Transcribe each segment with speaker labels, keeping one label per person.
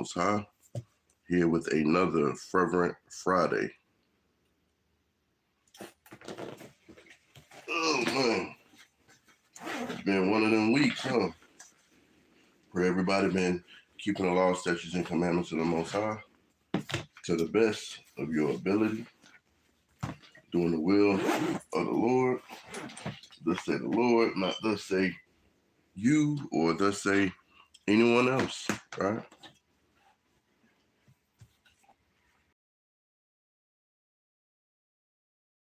Speaker 1: Most High, here with another Fervent Friday. Oh, man. It's been one of them weeks, huh? Where everybody been keeping the law, statutes, and commandments of the Most High to the best of your ability, doing the will of the Lord. Thus say the Lord, not thus say you or thus say anyone else, right?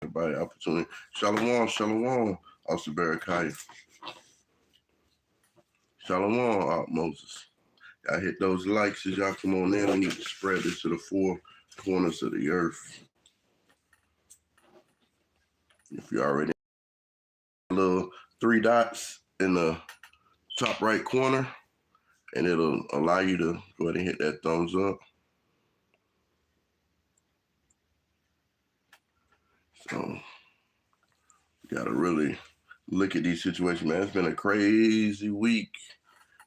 Speaker 1: Everybody opportunity. Shalom, shalom, also Berechiah. Shalom, Moses. Y'all hit those likes as y'all come on in. We need to spread this to the four corners of the earth. If you already little three dots in the top right corner, and it'll allow you to go ahead and hit that thumbs up. So you gotta really look at these situations, man. It's been a crazy week.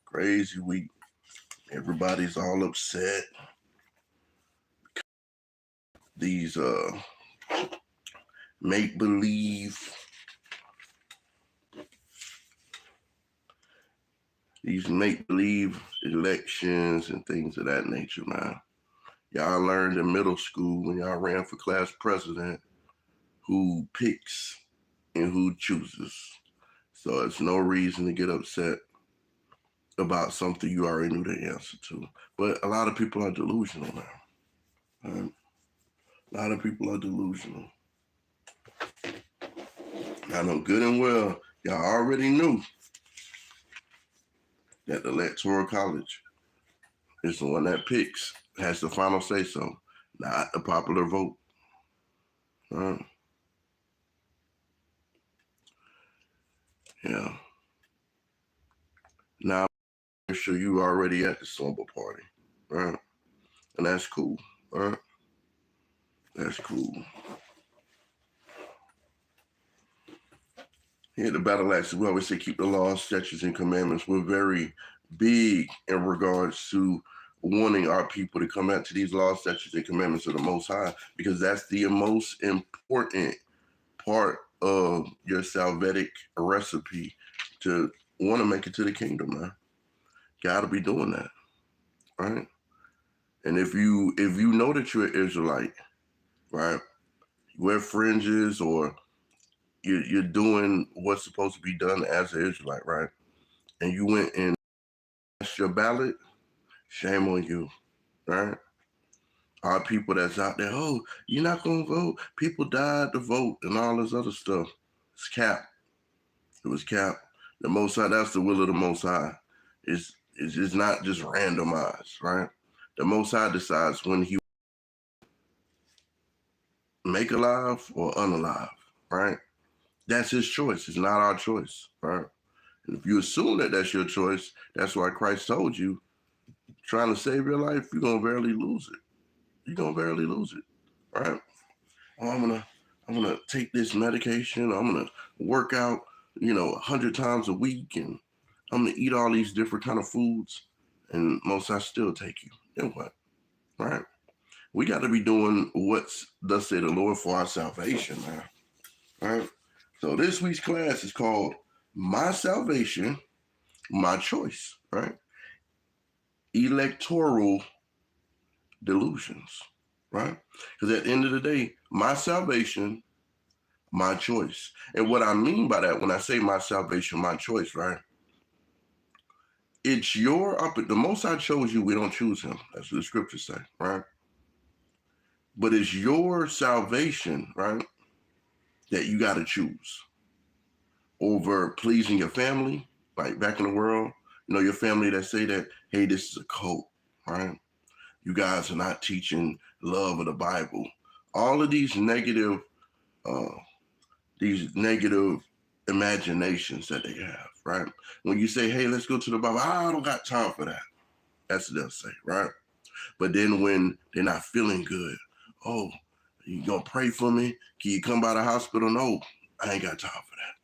Speaker 1: Crazy week. Everybody's all upset. These make-believe, elections and things of that nature, man. Y'all learned in middle school when y'all ran for class president who picks and who chooses. So it's no reason to get upset about something you already knew the answer to. But a lot of people are delusional now. Right? A lot of people are delusional. I know good and well, y'all already knew that the Electoral College is the one that picks, has the final say so, not the popular vote. Right? Yeah. Now, I'm sure you already at the slumber party, right? And that's cool, right? That's cool. Here at the Battle Axes, we always say keep the laws, statutes, and commandments. We're very big in regards to wanting our people to come out to these laws, statutes, and commandments of the Most High, because that's the most important part of your salvific recipe to want to make it to the kingdom, man. Gotta be doing that, right? And if you know that you're an Israelite, right, you wear fringes or you're doing what's supposed to be done as an Israelite, right? And you went and cast your ballot, shame on you, right? Our people that's out there, oh, you're not gonna vote. People died to vote and all this other stuff. It's Capt. It was Capt. The Most High, that's the will of the Most High. It's not just randomized, right? The Most High decides when he make alive or unalive, right? That's his choice. It's not our choice, right? And if you assume that that's your choice, that's why Christ told you, trying to save your life, you're gonna barely lose it. You're gonna barely lose it, right? Oh, I'm gonna take this medication. I'm gonna work out, 100 times a week, and I'm gonna eat all these different kind of foods, and most I still take you. Then what, right? We got to be doing what's thus say the Lord for our salvation, man. Right? So this week's class is called My Salvation, My Choice, right? Electoral Delusions, right? Because at the end of the day, my salvation, my choice. And what I mean by that, when I say my salvation, my choice, right? It's the Most High chose you, we don't choose him. That's what the scriptures say, right? But it's your salvation, right, that you got to choose over pleasing your family, like back in the world, your family that say that, hey, this is a cult, right? You guys are not teaching love of the Bible. All of these negative imaginations that they have, right? When you say, hey, let's go to the Bible, I don't got time for that. That's what they'll say, right? But then when they're not feeling good, oh, you gonna pray for me? Can you come by the hospital? No, I ain't got time for that.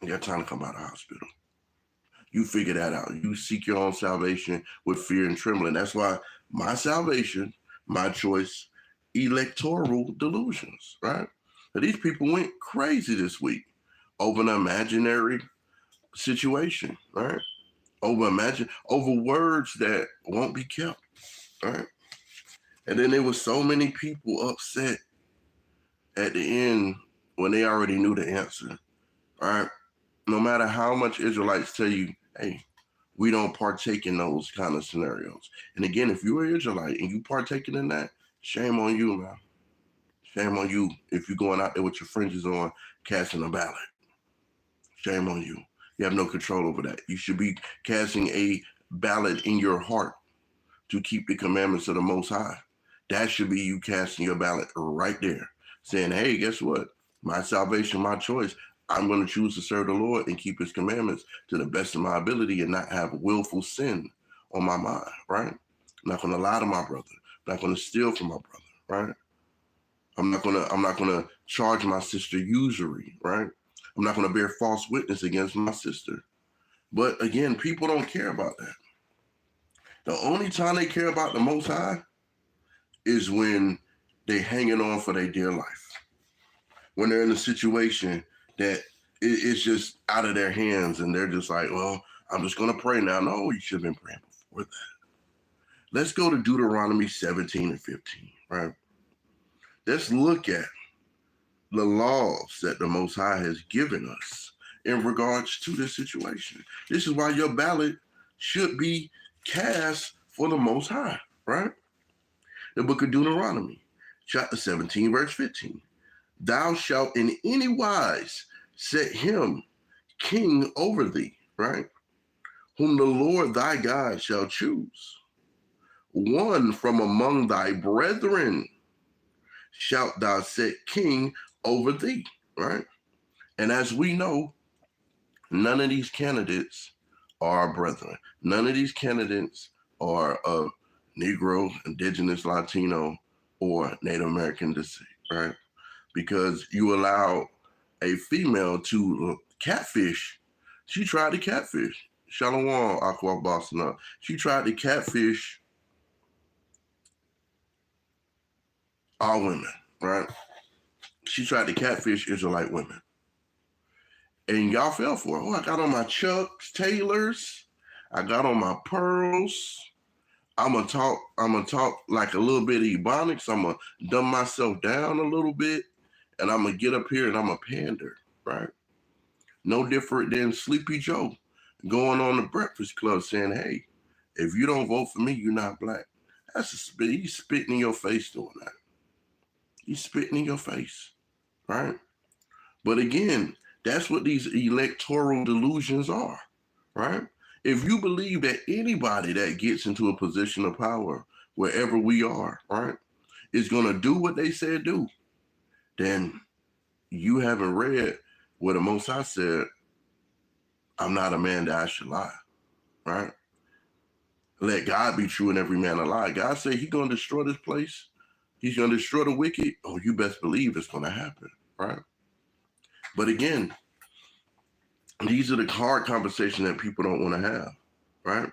Speaker 1: I ain't got time to come by the hospital. You figure that out. You seek your own salvation with fear and trembling. That's why my salvation, my choice, electoral delusions, right? But these people went crazy this week over an imaginary situation, right? Over words that won't be kept, right? And then there was so many people upset at the end when they already knew the answer, right? No matter how much Israelites tell you, hey, we don't partake in those kind of scenarios. And again, if you're an Israelite and you partaking in that, shame on you, man. Shame on you if you're going out there with your fringes on, casting a ballot. Shame on you. You have no control over that. You should be casting a ballot in your heart to keep the commandments of the Most High. That should be you casting your ballot right there, saying, hey, guess what? My salvation, my choice. I'm going to choose to serve the Lord and keep his commandments to the best of my ability and not have willful sin on my mind, right? I'm not going to lie to my brother. I'm not going to steal from my brother, right? I'm not going to charge my sister usury, right? I'm not going to bear false witness against my sister. But again, people don't care about that. The only time they care about the Most High is when they hanging on for their dear life. When they're in a situation that it's just out of their hands and they're just like, well, I'm just going to pray now. No, you should have been praying before that. Let's go to Deuteronomy 17 and 15, right? Let's look at the laws that the Most High has given us in regards to this situation. This is why your ballot should be cast for the Most High, right? The book of Deuteronomy, chapter 17, verse 15. Thou shalt in any wise set him king over thee, right? Whom the Lord thy God shall choose. One from among thy brethren shalt thou set king over thee, right? And as we know, none of these candidates are our brethren. None of these candidates are of Negro, Indigenous, Latino, or Native American descent, right? Because you allow a female to catfish. She tried to catfish. Shalom, Aqua Boston. She tried to catfish all women, right? She tried to catfish Israelite women. And y'all fell for it. Oh, I got on my Chucks, Taylors. I got on my pearls. I'm gonna talk like a little bit of Ebonics. I'm gonna dumb myself down a little bit, and I'm gonna get up here and I'm a pander, right? No different than Sleepy Joe going on the Breakfast Club saying, hey, if you don't vote for me, you're not black. That's a spit. He's spitting in your face doing that. He's spitting in your face, right? But again, that's what these electoral delusions are, right? If you believe that anybody that gets into a position of power, wherever we are, right, is going to do what they said do, then you haven't read what the Most High said, I'm not a man that I should lie, right? Let God be true and every man a lie. God said he's going to destroy this place. He's going to destroy the wicked. Oh, you best believe it's going to happen, right? But again, these are the hard conversations that people don't want to have, right?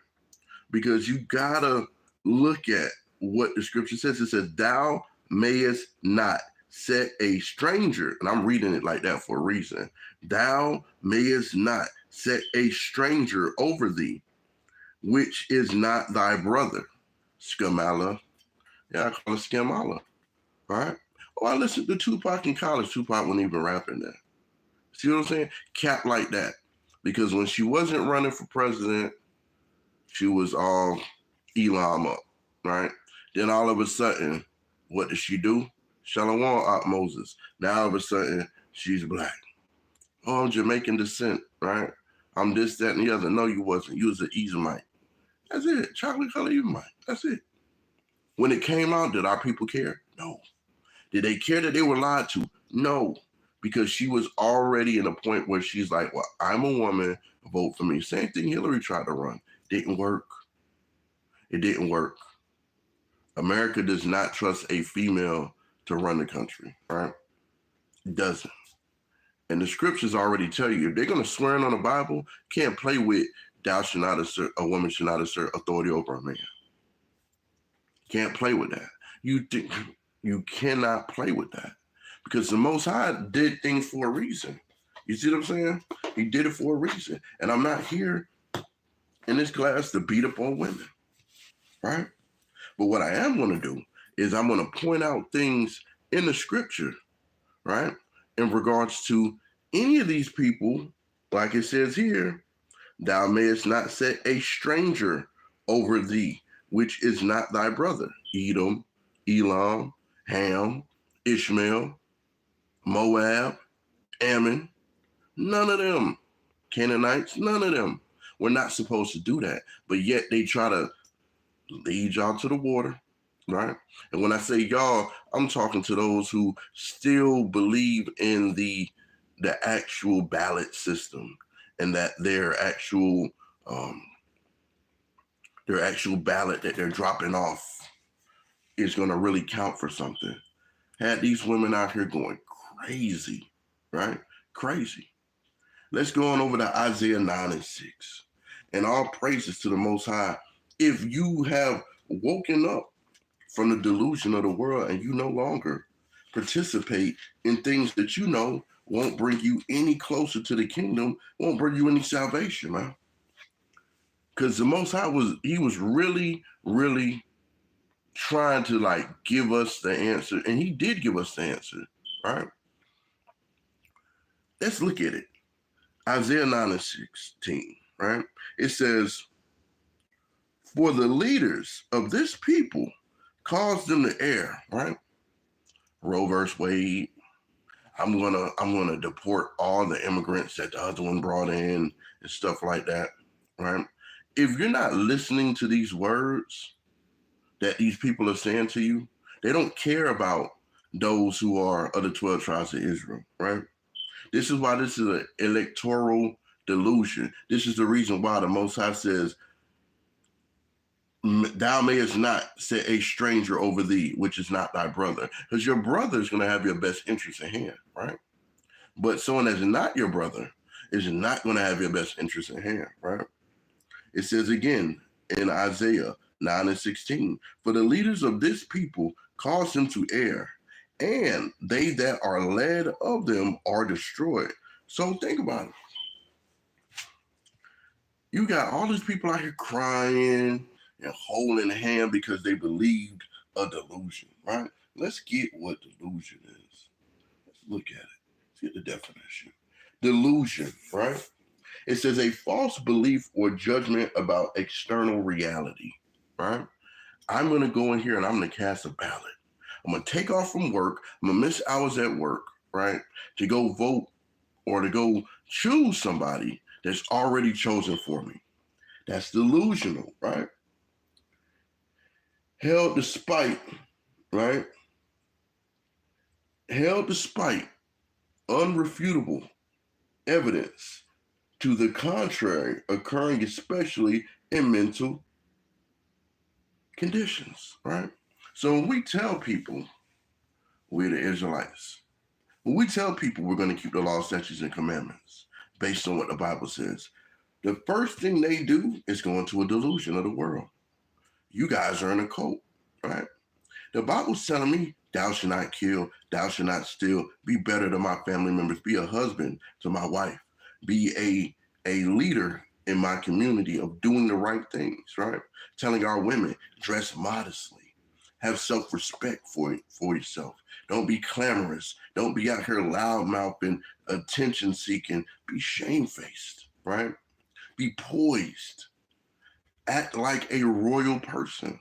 Speaker 1: Because you gotta look at what the scripture says. It says, thou mayest not set a stranger, and I'm reading it like that for a reason. Thou mayest not set a stranger over thee, which is not thy brother. Scamala. Yeah, I call it Scamala, right? Oh, I listened to Tupac in college. Tupac wasn't even rapping that. See what I'm saying? Capt like that. Because when she wasn't running for president, she was all Elam up, right? Then all of a sudden, what does she do? Shalom out Moses. Now all of a sudden, she's black. Oh, I'm Jamaican descent, right? I'm this, that, and the other. No, you wasn't. You was an Edomite. That's it. Chocolate color Edomite. That's it. When it came out, did our people care? No. Did they care that they were lied to? No. Because she was already in a point where she's like, well, I'm a woman, vote for me. Same thing Hillary tried to run. Didn't work. It didn't work. America does not trust a female to run the country, right? It doesn't. And the scriptures already tell you, if they're going to swear in on the Bible, can't play with thou should not assert, a woman should not assert authority over a man. Can't play with that. You cannot play with that because the Most High did things for a reason. You see what I'm saying? He did it for a reason. And I'm not here in this class to beat up on women, right? But what I am going to do is I'm going to point out things in the scripture, right? In regards to any of these people, like it says here, thou mayest not set a stranger over thee, which is not thy brother. Edom, Elam, Ham, Ishmael, Moab, Ammon, none of them. Canaanites, none of them. We're not supposed to do that. But yet they try to lead y'all to the water, right? And when I say y'all, I'm talking to those who still believe in the actual ballot system and that their actual ballot that they're dropping off is going to really count for something. Had these women out here going crazy, right? Crazy. Let's go on over to Isaiah 9 and 6. And all praises to the Most High. If you have woken up from the delusion of the world and you no longer participate in things that you know won't bring you any closer to the kingdom, won't bring you any salvation, man. Because the Most High was really, really trying to like give us the answer. And he did give us the answer, right? Let's look at it. Isaiah 9 and 16, right? It says, for the leaders of this people cause them to err, right? Roe versus Wade. I'm gonna deport all the immigrants that the other one brought in and stuff like that, right? If you're not listening to these words that these people are saying to you, they don't care about those who are of the 12 tribes of Israel, right? This is why this is an electoral delusion. This is the reason why the Most High says, thou mayest not set a stranger over thee, which is not thy brother. Because your brother is going to have your best interest in hand, right? But someone that's not your brother is not going to have your best interest in hand, right? It says again in Isaiah 9 and 16, for the leaders of this people cause them to err, and they that are led of them are destroyed. So think about it. You got all these people out here crying and holding a hand because they believed a delusion, right? Let's get what delusion is. Let's look at it. Let's get the definition. Delusion, right? It says a false belief or judgment about external reality, right? I'm going to go in here and I'm going to cast a ballot. I'm going to take off from work. I'm going to miss hours at work, right? To go vote or to go choose somebody that's already chosen for me. That's delusional, right? Held despite, right? Held despite unrefutable evidence to the contrary, occurring especially in mental conditions, right? So when we tell people we're the Israelites, when we tell people we're going to keep the law, statutes, and commandments based on what the Bible says, the first thing they do is go into a delusion of the world. You guys are in a cult, right? The Bible's telling me, thou shalt not kill, thou shalt not steal, be better to my family members, be a husband to my wife, be a leader in my community of doing the right things, right? Telling our women, dress modestly, have self-respect for yourself. Don't be clamorous. Don't be out here loud-mouthing, attention-seeking. Be shamefaced, right? Be poised. Act like a royal person,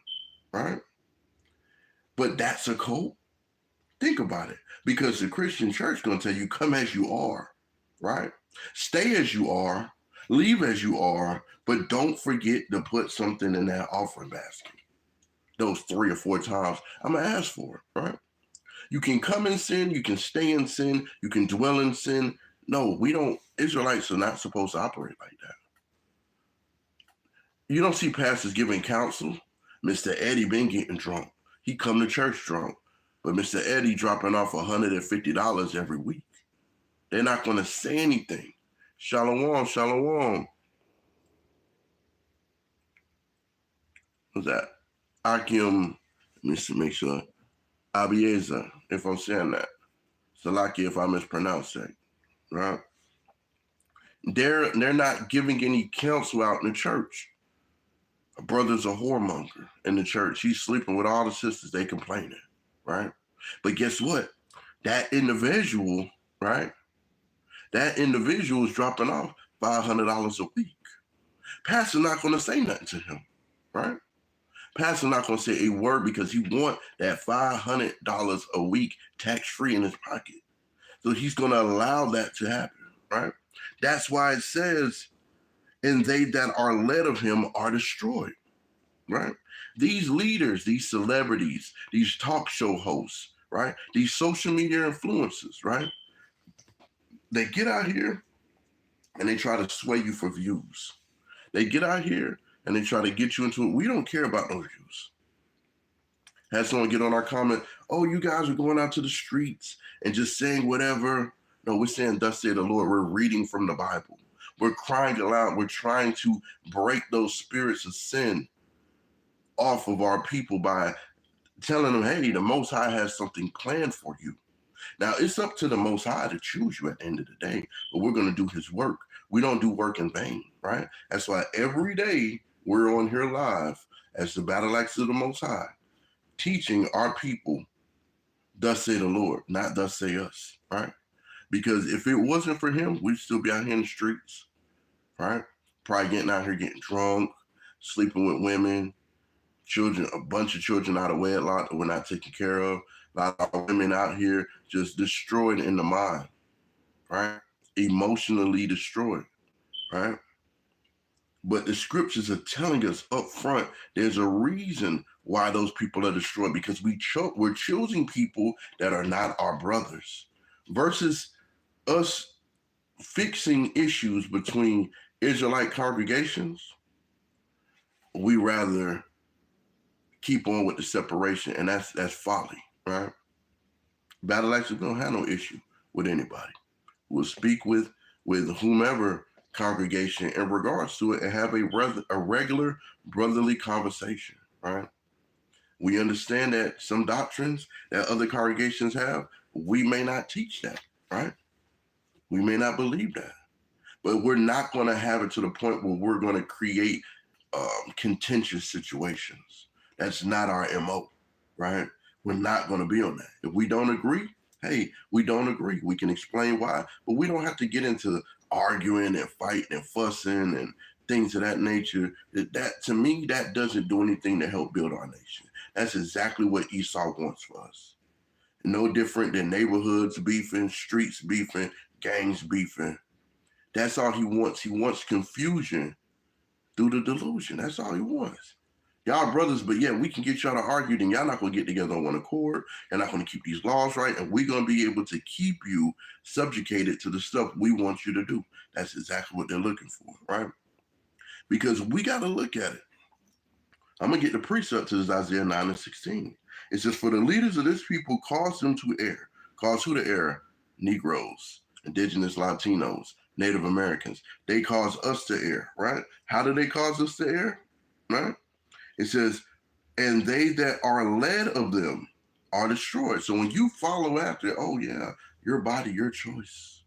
Speaker 1: right? But that's a cult. Think about it. Because the Christian church is going to tell you, come as you are, right? Stay as you are, leave as you are, but don't forget to put something in that offering basket. Those 3 or 4 times I'm going to ask for it, right? You can come in sin, you can stay in sin, you can dwell in sin. No, we don't. Israelites are not supposed to operate like that. You don't see pastors giving counsel. Mr. Eddie been getting drunk. He come to church drunk. But Mr. Eddie dropping off $150 every week. They're not going to say anything. Shalom, shalom. What's that? Akim Let me make sure. Abiezer, if I'm saying that. Salaki, if I mispronounce that, right? They're not giving any counsel out in the church. A brother's a whoremonger in the church. He's sleeping with all the sisters. They complaining, right? But guess what? That individual, right? That individual is dropping off $500 a week. Pastor not going to say nothing to him, right? Pastor not going to say a word because he want that $500 a week tax-free in his pocket. So he's going to allow that to happen, right? That's why it says, and they that are led of him are destroyed, right? These leaders, these celebrities, these talk show hosts, right? These social media influencers, right? They get out here and they try to sway you for views. They get out here and they try to get you into it. We don't care about those views. Had someone get on our comment, oh, you guys are going out to the streets and just saying whatever. No, we're saying, thus say the Lord. We're reading from the Bible. We're crying aloud. We're trying to break those spirits of sin off of our people by telling them, hey, the Most High has something planned for you. Now, it's up to the Most High to choose you at the end of the day, but we're going to do his work. We don't do work in vain, right? That's why every day we're on here live as the Battle Axes of the Most High, teaching our people, thus say the Lord, not thus say us, right? Because if it wasn't for him, we'd still be out here in the streets, right? Probably getting out here getting drunk, sleeping with women, children, a bunch of children out of wedlock that we're not taking care of. A lot of women out here just destroyed in the mind, right? Emotionally destroyed, right? But the scriptures are telling us up front, there's a reason why those people are destroyed, because we're choosing people that are not our brothers versus us fixing issues between Israelite congregations. We rather keep on with the separation, and that's folly, right? Battle Axes don't have no issue with anybody. We'll speak with whomever congregation in regards to it and have a regular brotherly conversation, right? We understand that some doctrines that other congregations have, we may not teach that, right? We may not believe that, but we're not going to have it to the point where we're going to create contentious situations. That's not our MO, right? We're not going to be on that. If we don't agree, hey, we don't agree. We can explain why, but we don't have to get into arguing and fighting and fussing and things of that nature. That to me, that doesn't do anything to help build our nation. That's exactly what Esau wants for us. No different than neighborhoods beefing, streets beefing, gangs beefing. That's all he wants. He wants confusion through the delusion. That's all he wants. Y'all brothers, but yeah, we can get y'all to argue, then y'all not going to get together on one accord. You're not going to keep these laws right, and we're going to be able to keep you subjugated to the stuff we want you to do. That's exactly what they're looking for, right? Because we got to look at it. I'm going to get the precept to this Isaiah 9 and 16. It says, for the leaders of this people cause them to err. Cause who to err? Negroes, indigenous Latinos, Native Americans. They cause us to err, right? How do they cause us to err, right? It says, and they that are led of them are destroyed. So when you follow after, oh yeah, your body, your choice,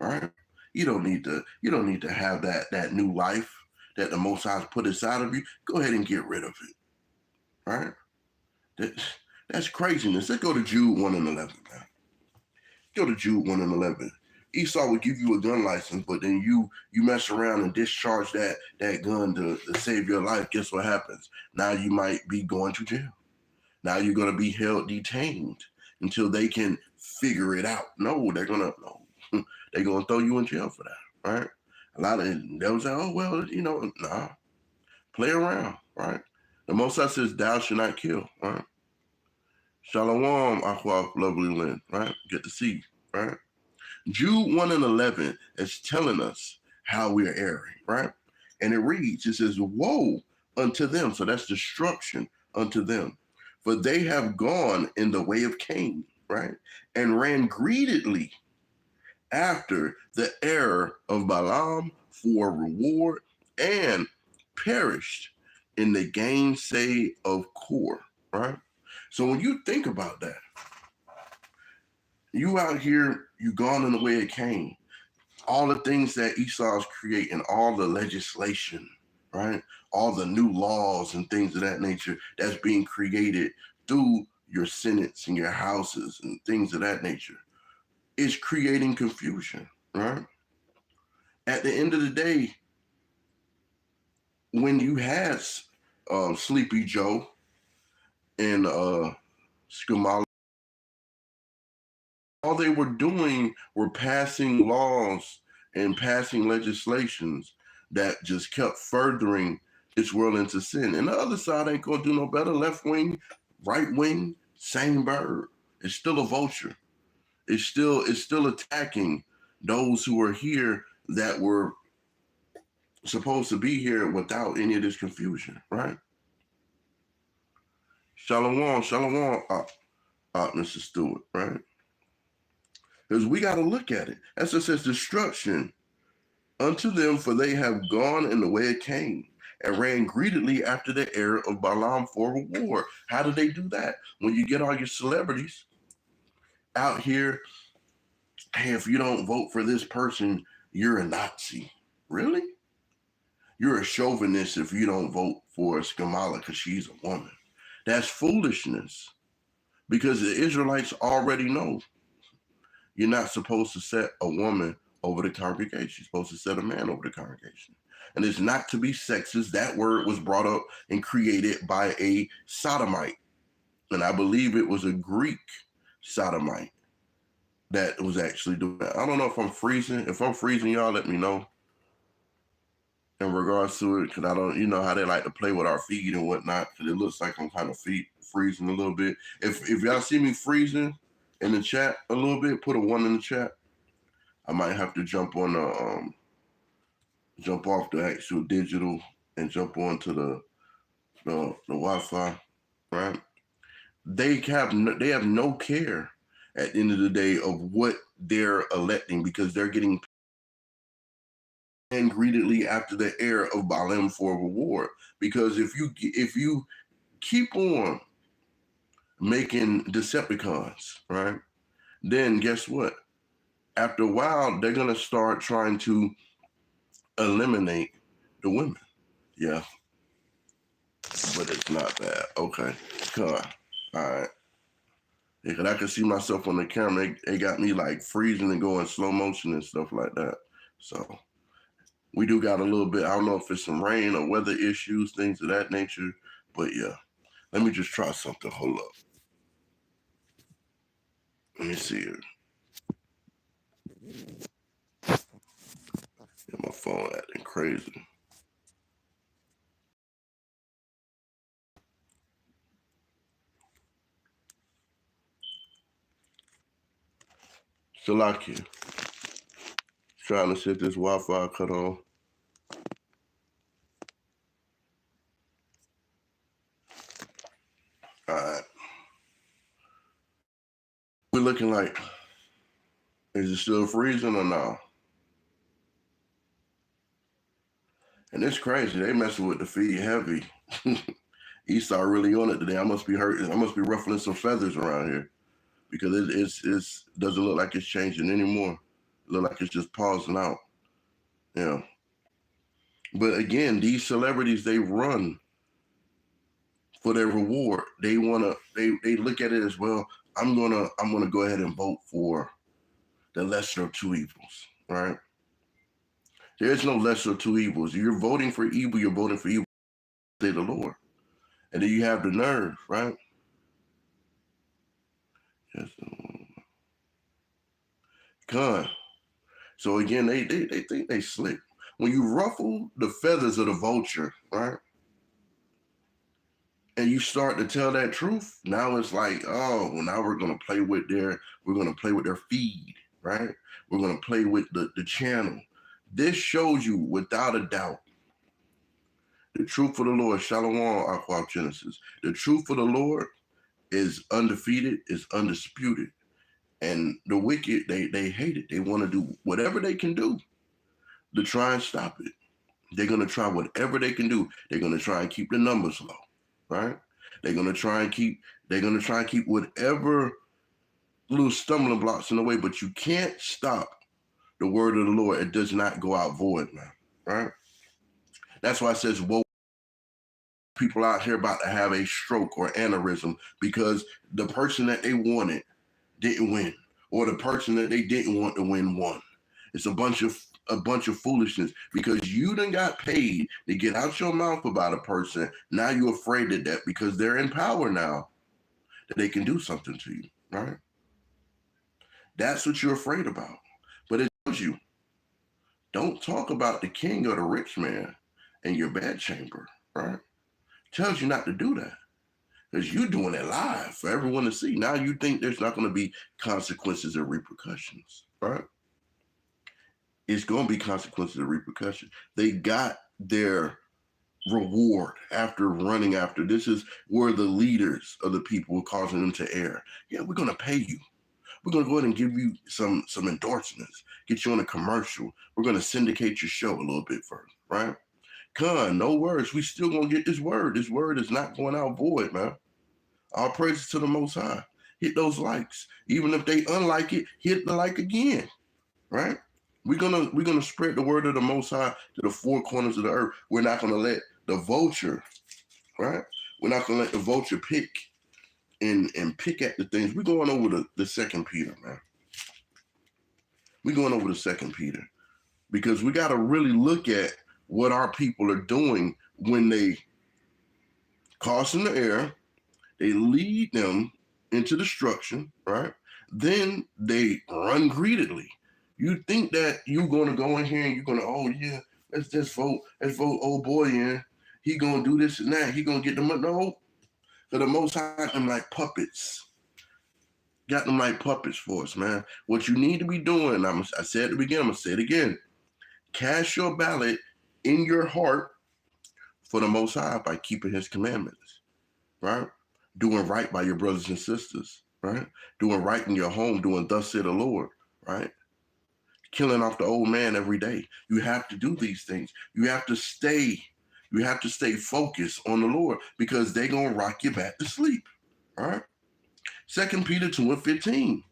Speaker 1: right? You don't need to have that new life that the Most High put inside of you. Go ahead and get rid of it, right? That's craziness. Let's go to Jude 1 and 11, man. Go to Jude 1 and 11. Esau would give you a gun license, but then you mess around and discharge that gun to save your life. Guess what happens? Now you might be going to jail. Now you're going to be held detained until they can figure it out. No, they're going to throw you in jail for that, right? A lot of they'll say, oh, well, nah, play around, right? The Most High says, thou shalt not kill, right? Shalom, Aqua, lovely Lynn, right? Good to see you, right? Jude 1 and 11 is telling us how we are erring, right? And it reads, it says, woe unto them. So that's destruction unto them. For they have gone in the way of Cain, right? And ran greedily after the error of Balaam for reward and perished in the gainsay of Kor, right? So when you think about that, you out here, you gone in the way it came. All the things that Esau's creating, all the legislation, right? All the new laws and things of that nature that's being created through your senates and your houses and things of that nature is creating confusion, right? At the end of the day, when you had Sleepy Joe and Skamala, all they were doing were passing laws and passing legislations that just kept furthering this world into sin. And the other side ain't gonna do no better. Left wing, right wing, same bird. It's still a vulture. It's still attacking those who are here that were supposed to be here without any of this confusion, right? Shalom, Mr. Stewart, right? Because we got to look at it. As it says, destruction unto them, for they have gone in the way it came, and ran greedily after the heir of Balaam for reward. How do they do that? When you get all your celebrities out here, hey, if you don't vote for this person, you're a Nazi. Really? You're a chauvinist if you don't vote for Skamala because she's a woman. That's foolishness, because the Israelites already know you're not supposed to set a woman over the congregation. You're supposed to set a man over the congregation. And it's not to be sexist. That word was brought up and created by a sodomite. And I believe it was a Greek sodomite that was actually doing that. I don't know if I'm freezing. If I'm freezing, y'all let me know in regards to it, because I don't, you know how they like to play with our feet and whatnot, because it looks like I'm kind of freezing a little bit. If y'all see me freezing in the chat a little bit, put a 1 in the chat. I might have to jump on jump off the actual digital and jump onto the Wi-Fi, right? They have no care at the end of the day of what they're electing, because they're getting and greedily after the heir of Balaam for reward. Because if you keep on making Decepticons, right, then guess what? After a while, they're gonna start trying to eliminate the women. Yeah, but it's not bad. Okay, come on. All right. Yeah, because I can see myself on the camera. They got me like freezing and going slow motion and stuff like that. So we do got a little bit. I don't know if it's some rain or weather issues, things of that nature. But yeah, let me just try something. Hold up. Let me see here. Yeah, my phone acting crazy. Salakia. Trying to set this Wi-Fi cut on. All right. We're looking like, is it still freezing or no? And it's crazy. They messing with the feed heavy. Esau really on it today. I must be hurting. I must be ruffling some feathers around here, because it doesn't look like it's changing anymore. It look like it's just pausing out. Yeah. But again, these celebrities, they run for their reward. They look at it as, well, I'm gonna go ahead and vote for the lesser of two evils, right? There's no lesser of two evils. You're voting for evil, you're voting for evil, say the Lord. And then you have the nerve, right? Yes. Con. So again, they think they slick. When you ruffle the feathers of the vulture, right? And you start to tell that truth, now it's like, oh, well, now we're gonna play with their feed, right? We're gonna play with the channel. This shows you without a doubt the truth of the Lord. Shalom, Aqua Genesis. The truth of the Lord is undefeated, is undisputed. And the wicked, they hate it. They want to do whatever they can do to try and stop it. They're going to try whatever they can do. They're going to try and keep the numbers low, right? They're going to try and keep They're going to try and keep whatever little stumbling blocks in the way, but you can't stop the word of the Lord. It does not go out void, man, right? That's why it says, woe people out here about to have a stroke or aneurysm because the person that they wanted didn't win, or the person that they didn't want to win won. It's a bunch of foolishness because you done got paid to get out your mouth about a person. Now you're afraid of that because they're in power now that they can do something to you, right? That's what you're afraid about. But it tells you, don't talk about the king or the rich man in your bedchamber, right? It tells you not to do that because you're doing it live for everyone to see. Now you think there's not going to be consequences or repercussions, right? It's going to be consequences and repercussions. They got their reward after running after. This is where the leaders of the people were causing them to err. Yeah, we're going to pay you. We're going to go ahead and give you some endorsements, get you on a commercial. We're going to syndicate your show a little bit further, right? No worries. We still going to get this word. This word is not going out void, man. All praises to the Most High. Hit those likes. Even if they unlike it, hit the like again, right? We're gonna spread the word of the Most High to the four corners of the earth. We're not gonna let the vulture, right? We're not gonna let the vulture pick and pick at the things. We're going over the 2 Peter, man. We're going over the 2 Peter because we got to really look at what our people are doing when they cause in the air, they lead them into destruction, right? Then they run greedily. You think that you're going to go in here and you're going to, oh, yeah, let's just vote. Let's vote old boy in. He going to do this and that. He going to get the money. No. So the Most High got them like puppets. Got them like puppets for us, man. What you need to be doing, I said at the beginning, I'm going to say it again. Cast your ballot in your heart for the Most High by keeping his commandments, right? Doing right by your brothers and sisters, right? Doing right in your home, doing thus said the Lord, right? Killing off the old man every day. You have to do these things. You have to stay focused on the Lord because they're going to rock you back to sleep, all right? 2 Peter 2:15,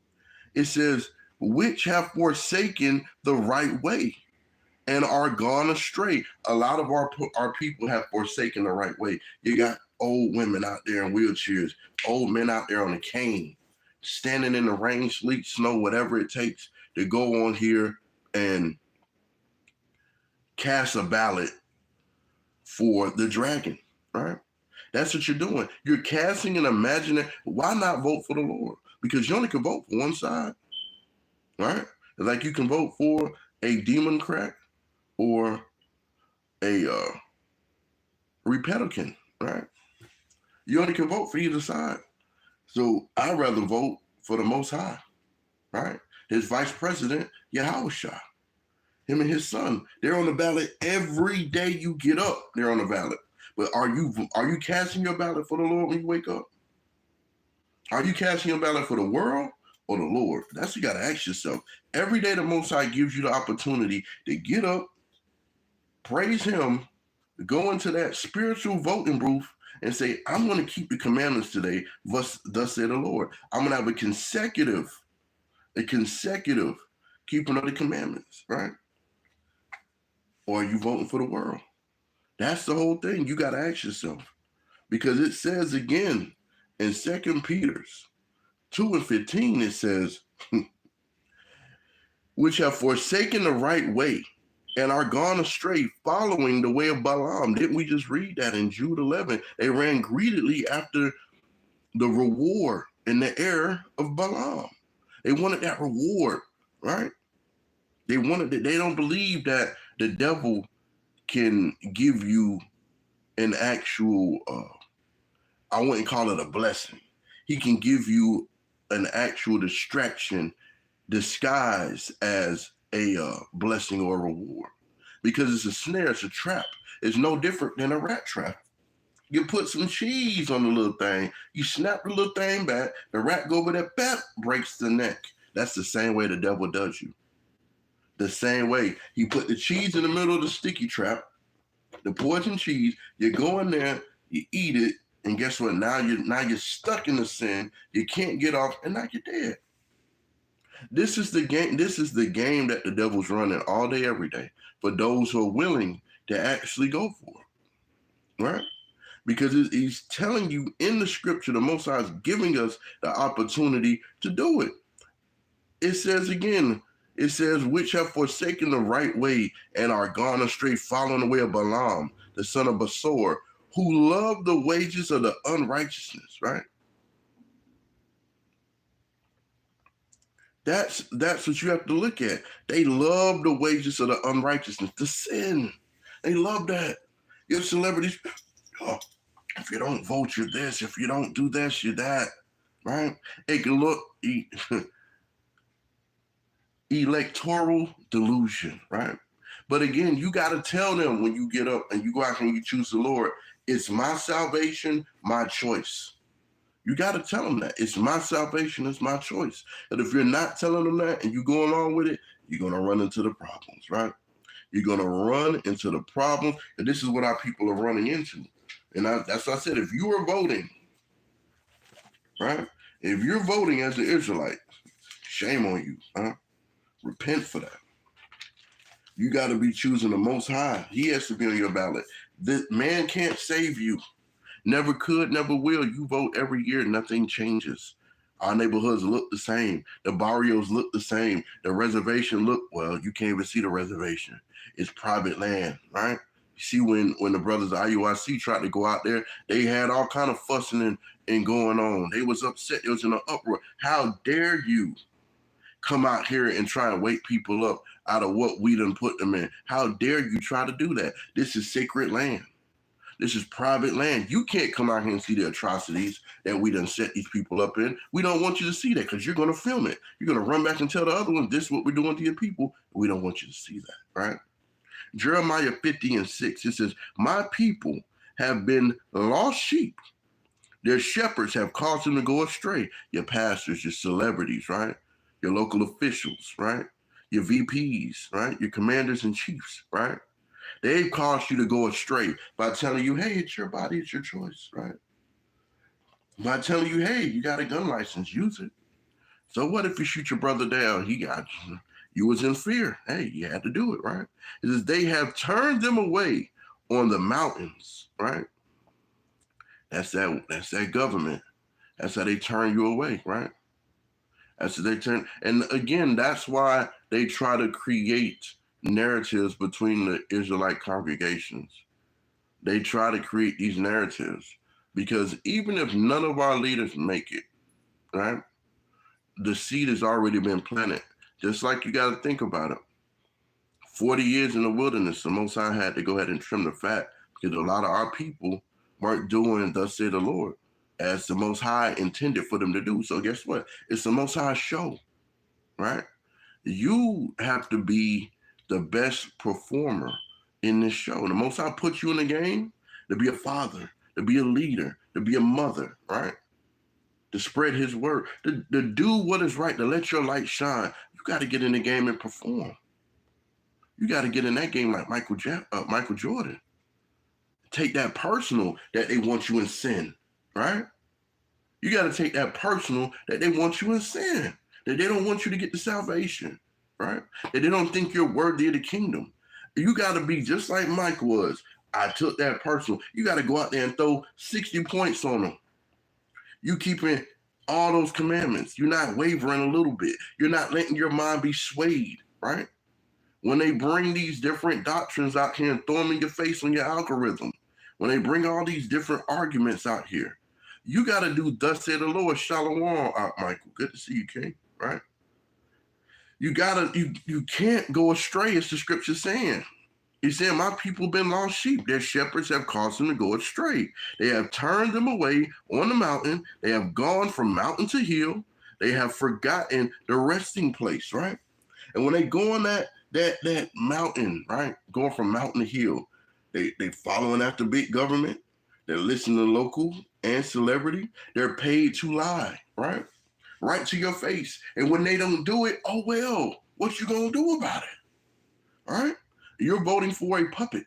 Speaker 1: it says, which have forsaken the right way and are gone astray. A lot of our people have forsaken the right way. You got old women out there in wheelchairs, old men out there on a cane, standing in the rain, sleet, snow, whatever it takes to go on here and cast a ballot for the dragon, right? That's what you're doing. You're casting an imaginary. Why not vote for the Lord? Because you only can vote for one side, right? Like you can vote for a Democrat or a Republican, right? You only can vote for either side. So I'd rather vote for the Most High, right? His vice president, Yahushua, him and his son, they're on the ballot every day you get up. They're on the ballot. But are you casting your ballot for the Lord when you wake up? Are you casting your ballot for the world or the Lord? That's what you got to ask yourself. Every day the Most High gives you the opportunity to get up, praise him, go into that spiritual voting booth and say, I'm going to keep the commandments today, thus said the Lord. I'm going to have a consecutive keeping of the commandments, right? Or are you voting for the world? That's the whole thing. You got to ask yourself. Because it says again in 2 Peter 2:15, it says, which have forsaken the right way and are gone astray, following the way of Balaam. Didn't we just read that in Jude 11? They ran greedily after the reward and the error of Balaam. They wanted that reward, right? They wanted it. They don't believe that the devil can give you an actual, I wouldn't call it a blessing. He can give you an actual distraction disguised as a blessing or a reward, because it's a snare, it's a trap. It's no different than a rat trap. You put some cheese on the little thing, you snap the little thing back, the rat go over there, bap, breaks the neck. That's the same way the devil does you. The same way. He put the cheese in the middle of the sticky trap, the poison cheese, you go in there, you eat it, And guess what? Now you're stuck in the sin. You can't get off, and now you're dead. This is the game. This is the game that the devil's running all day, every day, for those who are willing to actually go for it, right? Because he's telling you in the scripture, the Most High is giving us the opportunity to do it. It says again, it says, which have forsaken the right way and are gone astray, following the way of Balaam, the son of Besor, who love the wages of the unrighteousness, right? That's what you have to look at. They love the wages of the unrighteousness, the sin. They love that. Your celebrities, oh, if you don't vote, you're this. If you don't do this, you're that, right? It can look electoral delusion, right? But again, you got to tell them when you get up and you go out and you choose the Lord, it's my salvation, my choice. You got to tell them that. It's my salvation, it's my choice. And if you're not telling them that and you go along with it, you're going to run into the problems, right? You're going to run into the problems. And this is what our people are running into. And that's what I said. If you are voting, right? If you're voting as an Israelite, shame on you, huh? Repent for that. You got to be choosing the Most High. He has to be on your ballot. This man can't save you. Never could, never will. You vote every year, nothing changes. Our neighborhoods look the same. The barrios look the same. The reservation look, well, you can't even see the reservation. It's private land, right? You see when the brothers of IUIC tried to go out there, they had all kind of fussing and going on. They was upset. It was in an uproar. How dare you come out here and try and wake people up out of what we done put them in? How dare you try to do that? This is sacred land. This is private land. You can't come out here and see the atrocities that we done set these people up in. We don't want you to see that because you're going to film it. You're going to run back and tell the other ones, this is what we're doing to your people. We don't want you to see that, right? Jeremiah 50:6, it says, my people have been lost sheep. Their shepherds have caused them to go astray. Your pastors, your celebrities, right? Your local officials, right? Your VPs, right? Your commanders and chiefs, right? They've caused you to go astray by telling you, hey, it's your body, it's your choice, right? By telling you, hey, you got a gun license, use it. So what if you shoot your brother down? He got you. You was in fear. Hey, you had to do it, right? It says they have turned them away on the mountains, right? That's that government. That's how they turn you away, right? That's how they turn. And again, that's why they try to create narratives between the Israelite congregations. They try to create these narratives because even if none of our leaders make it, right, the seed has already been planted. Just like you got to think about it. 40 years in the wilderness, the Most High had to go ahead and trim the fat because a lot of our people weren't doing thus said the Lord as the Most High intended for them to do. So guess what? It's the Most High show, right? You have to be the best performer in this show. And the Most High put you in the game to be a father, to be a leader, to be a mother, right? To spread his word, to do what is right, to let your light shine. You got to get in the game and perform. You got to get in that game like Michael Jordan. Take that personal that they want you in sin, right? You got to take that personal that they want you in sin, that they don't want you to get the salvation, right? That they don't think you're worthy of the kingdom. You got to be just like Mike was. I took that personal. You got to go out there and throw 60 points on them. You keeping all those commandments. You're not wavering a little bit. You're not letting your mind be swayed, right? When they bring these different doctrines out here and throw them in your face on your algorithm, when they bring all these different arguments out here, you got to do thus said the Lord. Shalom, Michael. Good to see you, King, right? You can't go astray, as the scripture saying. He said, my people been lost sheep. Their shepherds have caused them to go astray. They have turned them away on the mountain. They have gone from mountain to hill. They have forgotten the resting place, right? And when they go on that mountain, right, going from mountain to hill, they following after big government. They're listening to local and celebrity. They're paid to lie, right? Right to your face. And when they don't do it, oh, well, what you gonna do about it, all right? You're voting for a puppet.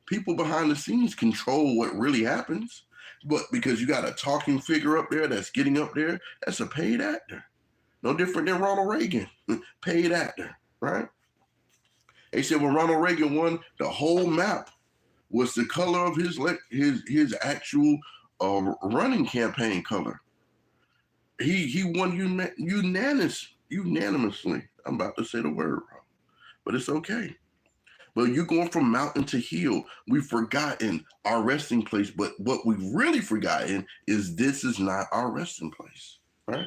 Speaker 1: People behind the scenes control what really happens. But because you got a talking figure up there that's getting up there, that's a paid actor. No different than Ronald Reagan, paid actor, right? They said when Ronald Reagan won, the whole map was the color of his actual running campaign color. He won unanimously. I'm about to say the word wrong, but it's okay. But you're going from mountain to hill. We've forgotten our resting place, but what we've really forgotten is this is not our resting place, right?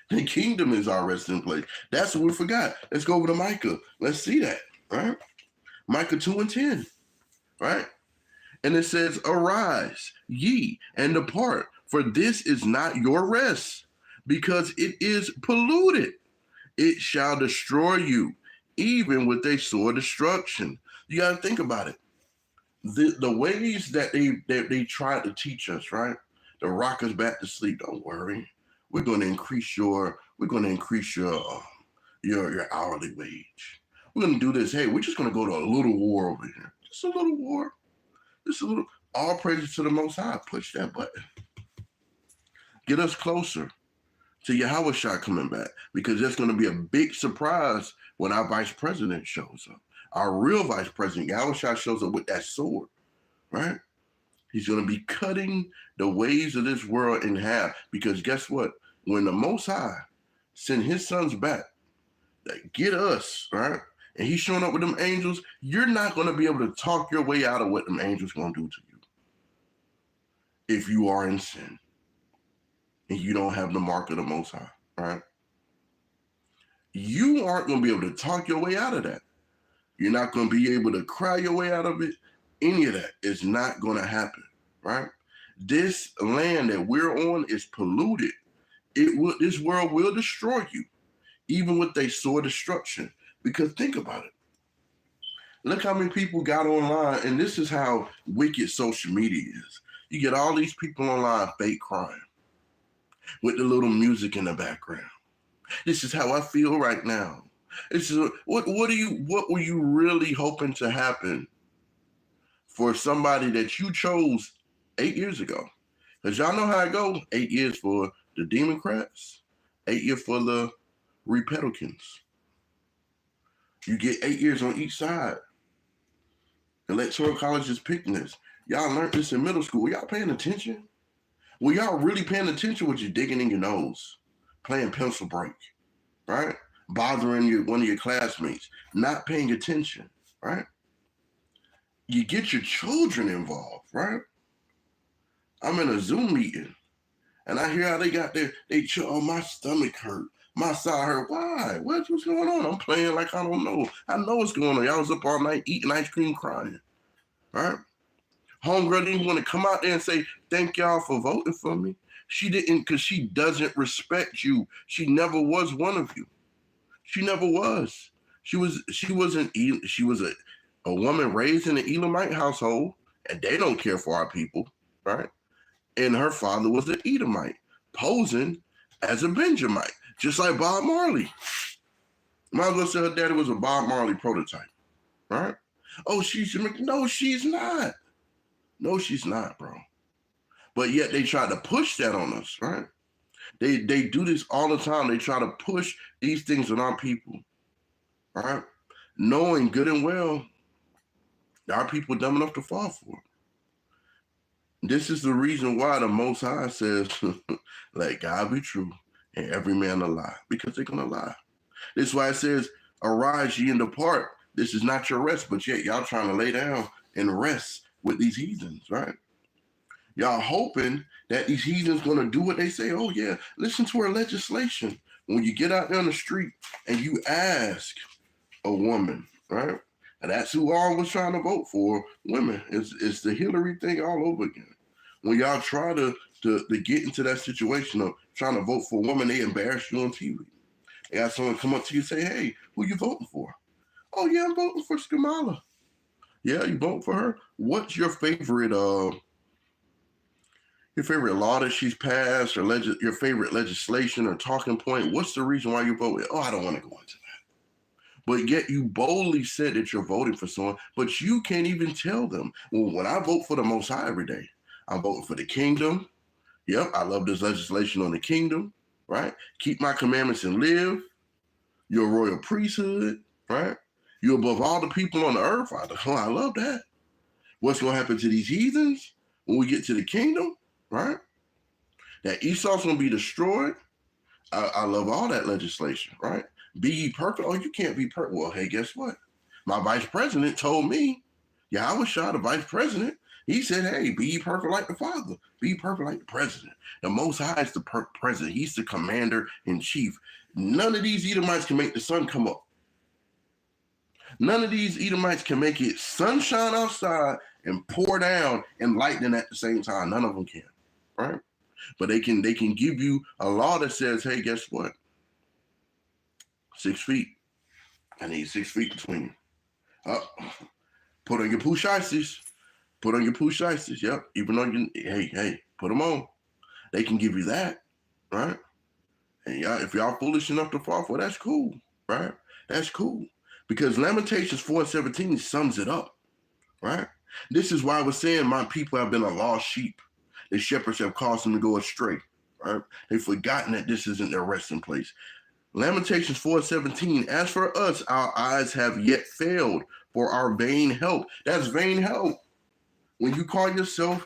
Speaker 1: The kingdom is our resting place. That's what we forgot. Let's go over to Micah. Let's see that, right? Micah 2:10, right? And it says, arise, ye, and depart, for this is not your rest, because it is polluted. It shall destroy you, even with a sore destruction. You got to think about it. The ways that they try to teach us, right? To rock us back to sleep. Don't worry. We're going to increase your hourly wage. We're going to do this. Hey, we're just going to go to a little war over here. Just a little war. Just a little. All praises to the Most High. Push that button. Get us closer to Yahushua coming back, because there's going to be a big surprise when our vice president shows up. Our real vice president, Yahushua, shows up with that sword, right? He's going to be cutting the ways of this world in half, because guess what? When the Most High send his sons back, that get us, right? And he's showing up with them angels, you're not going to be able to talk your way out of what them angels going to do to you if you are in sin and you don't have the mark of the Most High, right? You aren't going to be able to talk your way out of that. You're not going to be able to cry your way out of it. Any of that is not going to happen, right? This land that we're on is polluted. This world will destroy you, even with a sore destruction. Because think about it. Look how many people got online, and this is how wicked social media is. You get all these people online fake crying with the little music in the background. This is how I feel right now. This is what were you really hoping to happen for somebody that you chose 8 years ago? Because y'all know how it goes. 8 years for the Democrats, 8 years for the Republicans. You get 8 years on each side. Electoral college is picking this. Y'all learned this in middle school. Were y'all paying attention? Were y'all really paying attention with you digging in your nose, playing pencil break, right? Bothering one of your classmates, not paying attention, right? You get your children involved, right? I'm in a Zoom meeting, and I hear how they got oh, my stomach hurt. My side hurt. Why? What's going on? I'm playing like I don't know. I know what's going on. Y'all was up all night eating ice cream, crying, right? Homegirl didn't want to come out there and say, thank y'all for voting for me. She didn't, because she doesn't respect you. She never was one of you. She never was. She was a woman raised in an Elamite household, and they don't care for our people, right? And her father was an Edomite, posing as a Benjamite, just like Bob Marley. Might as well say her daddy was a Bob Marley prototype, right? Oh, no, she's not. No, she's not, bro. But yet they try to push that on us, right? They do this all the time. They try to push these things on our people, right? Knowing good and well our people dumb enough to fall for it. This is the reason why the Most High says, let God be true and every man a lie, because they're going to lie. This is why it says, arise ye and depart. This is not your rest, but yet y'all trying to lay down and rest with these heathens, right? Y'all hoping that these heathens going to do what they say. Oh, yeah, listen to our legislation. When you get out there on the street and you ask a woman, right? And that's who all was trying to vote for, women. It's the Hillary thing all over again. When y'all try to get into that situation of trying to vote for a woman, they embarrass you on TV. They got someone come up to you and say, hey, who you voting for? Oh, yeah, I'm voting for Skamala. Yeah, you vote for her? What's your favorite law that she's passed, or your favorite legislation or talking point? What's the reason why you vote? Oh, I don't want to go into that. But yet you boldly said that you're voting for someone, but you can't even tell them. Well, when I vote for the Most High every day, I'm voting for the kingdom. Yep, I love this legislation on the kingdom, right? Keep my commandments and live. You're a royal priesthood, right? You're above all the people on the earth. I love that. What's going to happen to these heathens when we get to the kingdom, right? That Esau's going to be destroyed. I love all that legislation, right? Be ye perfect. Oh, you can't be perfect. Well, hey, guess what? My vice president told me, Yahushua, the vice president, he said, hey, be ye perfect like the Father. Be perfect like the president. The Most High is the president. He's the commander-in-chief. None of these Edomites can make the sun come up. None of these Edomites can make it sunshine outside and pour down and lightning at the same time. None of them can, right? But they can give you a law that says, hey, guess what? 6 feet. I need 6 feet between you. Put on your push-ices. Put on your push-ices. Yep. Even on your, hey, put them on. They can give you that, right? And y'all, if y'all foolish enough to fall for it, that's cool, right? That's cool. Because Lamentations 4:17 sums it up, right? This is why I was saying my people have been a lost sheep. The shepherds have caused them to go astray, right? They've forgotten that this isn't their resting place. Lamentations 4:17, as for us, our eyes have yet failed for our vain help. That's vain help. When you call yourself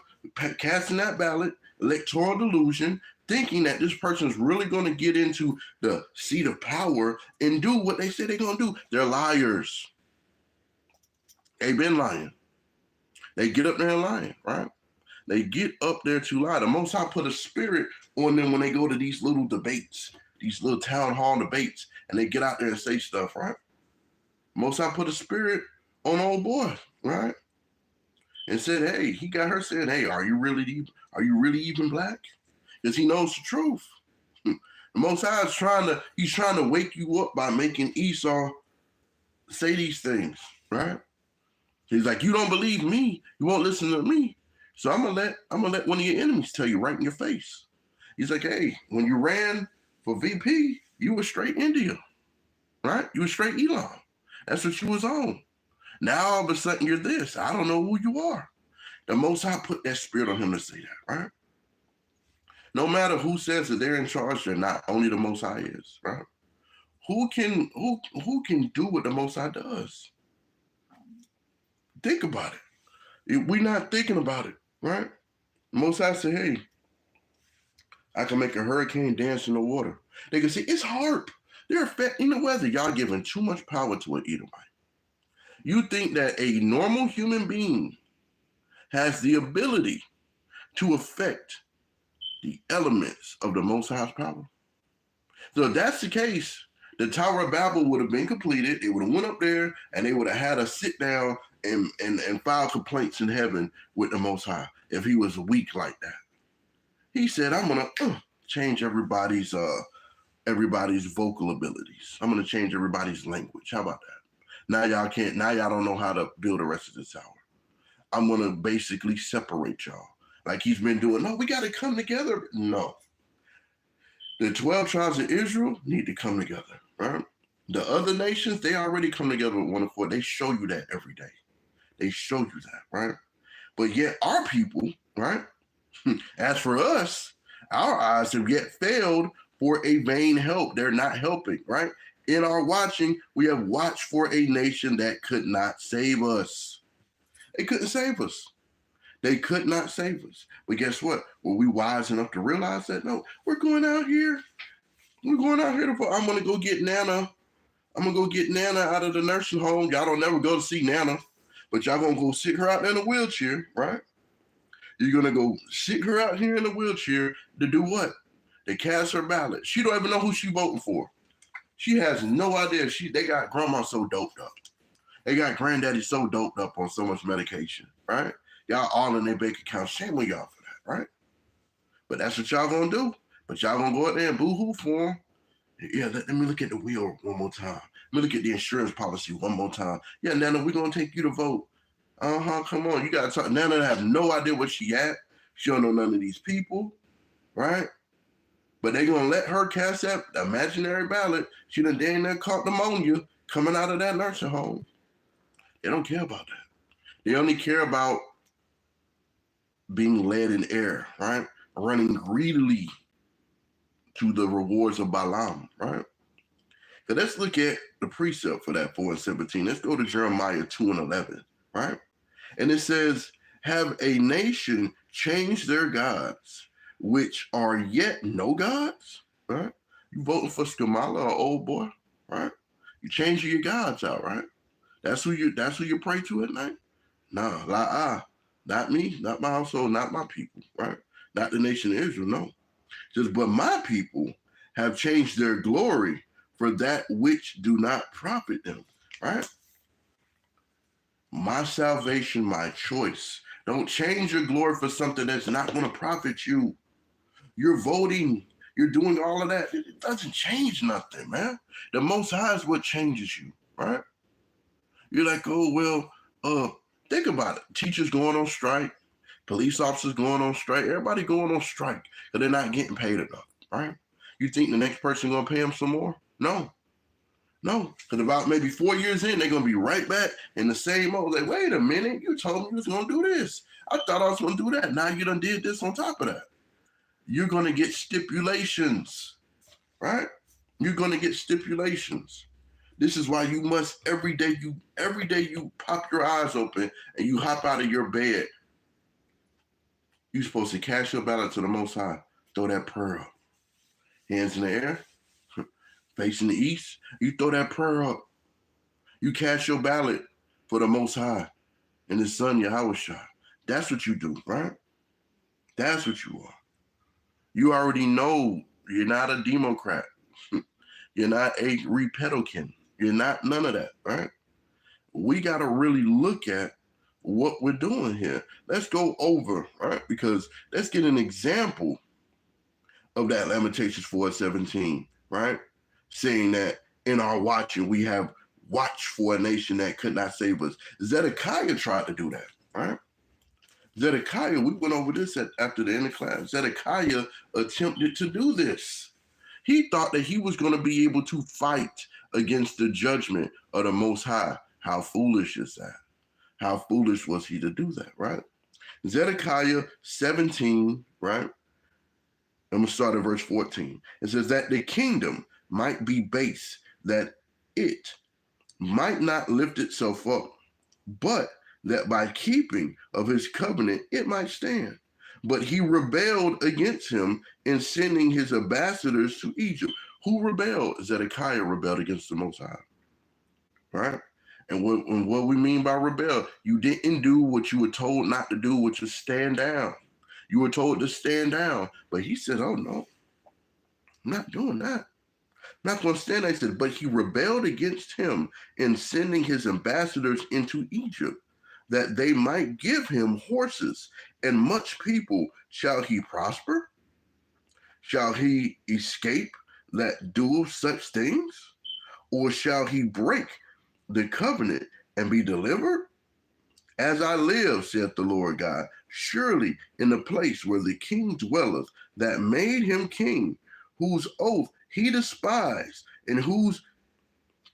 Speaker 1: casting that ballot, electoral delusion, thinking that this person's really going to get into the seat of power and do what they say they're going to do. They're liars. They've been lying. They get up there and lying, right? They get up there to lie. The Most High put a spirit on them when they go to these little debates, these little town hall debates, and they get out there and say stuff, right? Most High put a spirit on old boy, right? And said, hey, he got her saying, hey, are you really even black? Because he knows the truth. The Most High is trying to wake you up by making Esau say these things, right? He's like, you don't believe me, you won't listen to me. So I'm gonna let one of your enemies tell you right in your face. He's like, hey, when you ran for VP, you were straight India, right? You were straight Elam. That's what you was on. Now all of a sudden you're this. I don't know who you are. The Most High put that spirit on him to say that, right? No matter who says that they're in charge, they're not. Only the Most High is, right? Who can do what the Most High does? Think about it. We're not thinking about it, right? The Most High said, hey, I can make a hurricane dance in the water. They can say, it's harp. They're affecting the weather. Y'all giving too much power to an Edomite. You think that a normal human being has the ability to affect the elements of the Most High's power? So if that's the case, the Tower of Babel would have been completed. It would have went up there and they would have had us sit down and file complaints in heaven with the Most High if he was weak like that. He said, I'm going to change everybody's vocal abilities. I'm going to change everybody's language. How about that? Now y'all don't know how to build the rest of the tower. I'm going to basically separate y'all. Like he's been doing. No, we got to come together. No. The 12 tribes of Israel need to come together, right? The other nations, they already come together with one accord. They show you that every day. They show you that, right? But yet our people, right? As for us, our eyes have yet failed for a vain help. They're not helping, right? In our watching, we have watched for a nation that could not save us. They couldn't save us. They could not save us. But guess what? Were we wise enough to realize that? No, we're going out here. We're going out here to, I'm going to go get Nana. I'm going to go get Nana out of the nursing home. Y'all don't never go to see Nana, but y'all going to go sit her out there in a wheelchair, right? You're going to go sit her out here in a wheelchair to do what? To cast her ballot. She don't even know who she voting for. She has no idea. They got grandma so doped up. They got granddaddy so doped up on so much medication, right? Y'all all in their bank account. Shame on y'all for that, right? But that's what y'all gonna do. But y'all gonna go out there and boo-hoo for them. Yeah, let me look at the wheel one more time. Let me look at the insurance policy one more time. Yeah, Nana, we're gonna take you to vote. Come on. You gotta talk. Nana have no idea where she at. She don't know none of these people, right? But they gonna let her cast that imaginary ballot. She done dang near caught pneumonia coming out of that nursing home. They don't care about that. They only care about being led in error, right? Running greedily to the rewards of Balaam, right? So let's look at the precept for that 4 and 17. Let's go to Jeremiah 2 and 11, right? And it says, have a nation changed their gods, which are yet no gods, right? You voting for Skamala or old boy, right? You changing your gods out, right? That's who you pray to at night? No, not me, not my household, not my people, right? Not the nation of Israel, no. Just, but my people have changed their glory for that which do not profit them, right? My salvation, my choice. Don't change your glory for something that's not going to profit you. You're voting, you're doing all of that. It doesn't change nothing, man. The Most High is what changes you, right? You're like, oh, well, think about it. Teachers going on strike, police officers going on strike, everybody going on strike because they're not getting paid enough, right? You think the next person going to pay them some more? No, because about maybe 4 years in, they're going to be right back in the same mode. Like, wait a minute, you told me you was going to do this. I thought I was going to do that. Now you done did this on top of that. You're going to get stipulations, right? You're going to get stipulations. This is why you must every day you pop your eyes open and you hop out of your bed. You're supposed to cast your ballot to the Most High. Throw that prayer up. Hands in the air. Facing the east, you throw that prayer up. You cast your ballot for the Most High and His Son, Yahushua. That's what you do, right? That's what you are. You already know you're not a Democrat. You're not a Republican. You're not none of that, right? We got to really look at what we're doing here. Let's go over, right? Because let's get an example of that Lamentations 4:17, right? Saying that in our watching, we have watched for a nation that could not save us. Zedekiah tried to do that, right? Zedekiah, we went over this after the end of class. Zedekiah attempted to do this. He thought that he was going to be able to fight against the judgment of the Most High. How foolish is that? How foolish was he to do that, right? Zedekiah 17, right? I'm going to start at verse 14. It says that the kingdom might be base, that it might not lift itself up, but that by keeping of his covenant it might stand. But he rebelled against him in sending his ambassadors to Egypt. Who rebelled? Zedekiah rebelled against the Most High, right? And what we mean by rebel, you didn't do what you were told not to do, which was stand down. You were told to stand down, but he said, oh no, I'm not doing that. Not going to stand there. He said, but he rebelled against him in sending his ambassadors into Egypt, that they might give him horses and much people. Shall he prosper? Shall he escape that do such things? Or shall he break the covenant and be delivered? As I live, saith the Lord God, surely in the place where the king dwelleth, that made him king, whose oath he despised, and whose